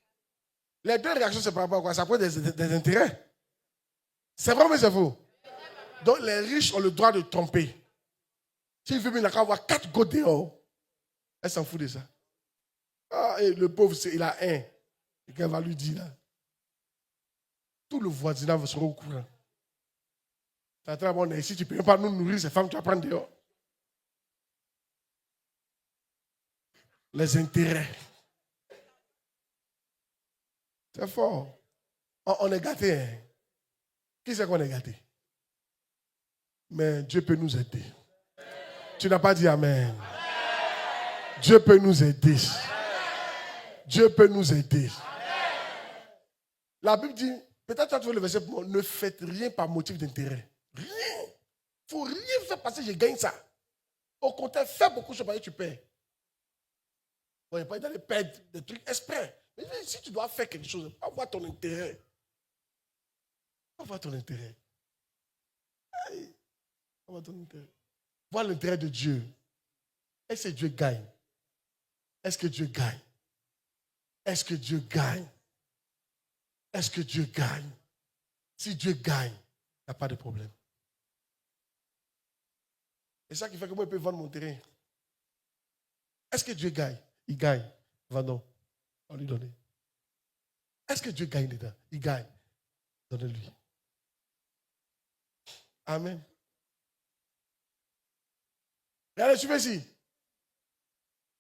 Les deux réactions, c'est par rapport à quoi? Ça prend des intérêts. C'est vrai, mais c'est faux. Donc les riches ont le droit de tromper. S'il veut, il n'a qu'à avoir 4 gouttes dehors. Elle s'en fout de ça. Ah, et le pauvre, il a un. Et qu'elle va lui dire là. Tout le voisinage sera au courant. Ça très bon, ici, tu ne peux même pas nous nourrir ces femmes, tu vas prendre dehors. Les intérêts. C'est fort. On est gâtés. Hein? Qui c'est qu'on est gâté? Mais Dieu peut nous aider. Tu n'as pas dit Amen. Dieu peut nous aider. Dieu peut nous aider. La Bible dit, peut-être tu veux le verset pour moi, ne faites rien par motif d'intérêt. Rien. Il ne faut rien faire parce que je gagne ça. Au contraire, fais beaucoup de choses parce que tu perds. Bon, il n'y a pas d'aller perdre des trucs exprès. Mais si tu dois faire quelque chose, avoir ton intérêt. Avoir ton intérêt. Voir l'intérêt de Dieu. Est-ce que Dieu gagne? Est-ce que Dieu gagne? Est-ce que Dieu gagne? Est-ce que Dieu gagne? Si Dieu gagne, il n'y a pas de problème. C'est ça qui fait que moi, je peux vendre mon terrain. Est-ce que Dieu gagne? Il gagne. Vendons. On lui donne. Est-ce que Dieu gagne dedans? Il gagne. Donnez-lui. Amen. Regardez, suivez ici.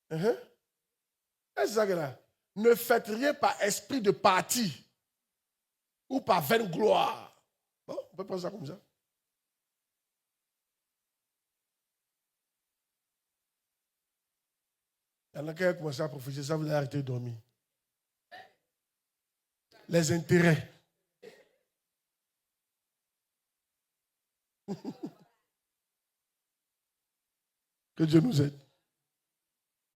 C'est ça que là. Ne faites rien par esprit de parti ou par vaine gloire. Bon, on peut prendre ça comme ça. Il y en a qui ont commencé à prophétiser, ça vous allez arrêter de dormir. Les intérêts. Que Dieu nous aide.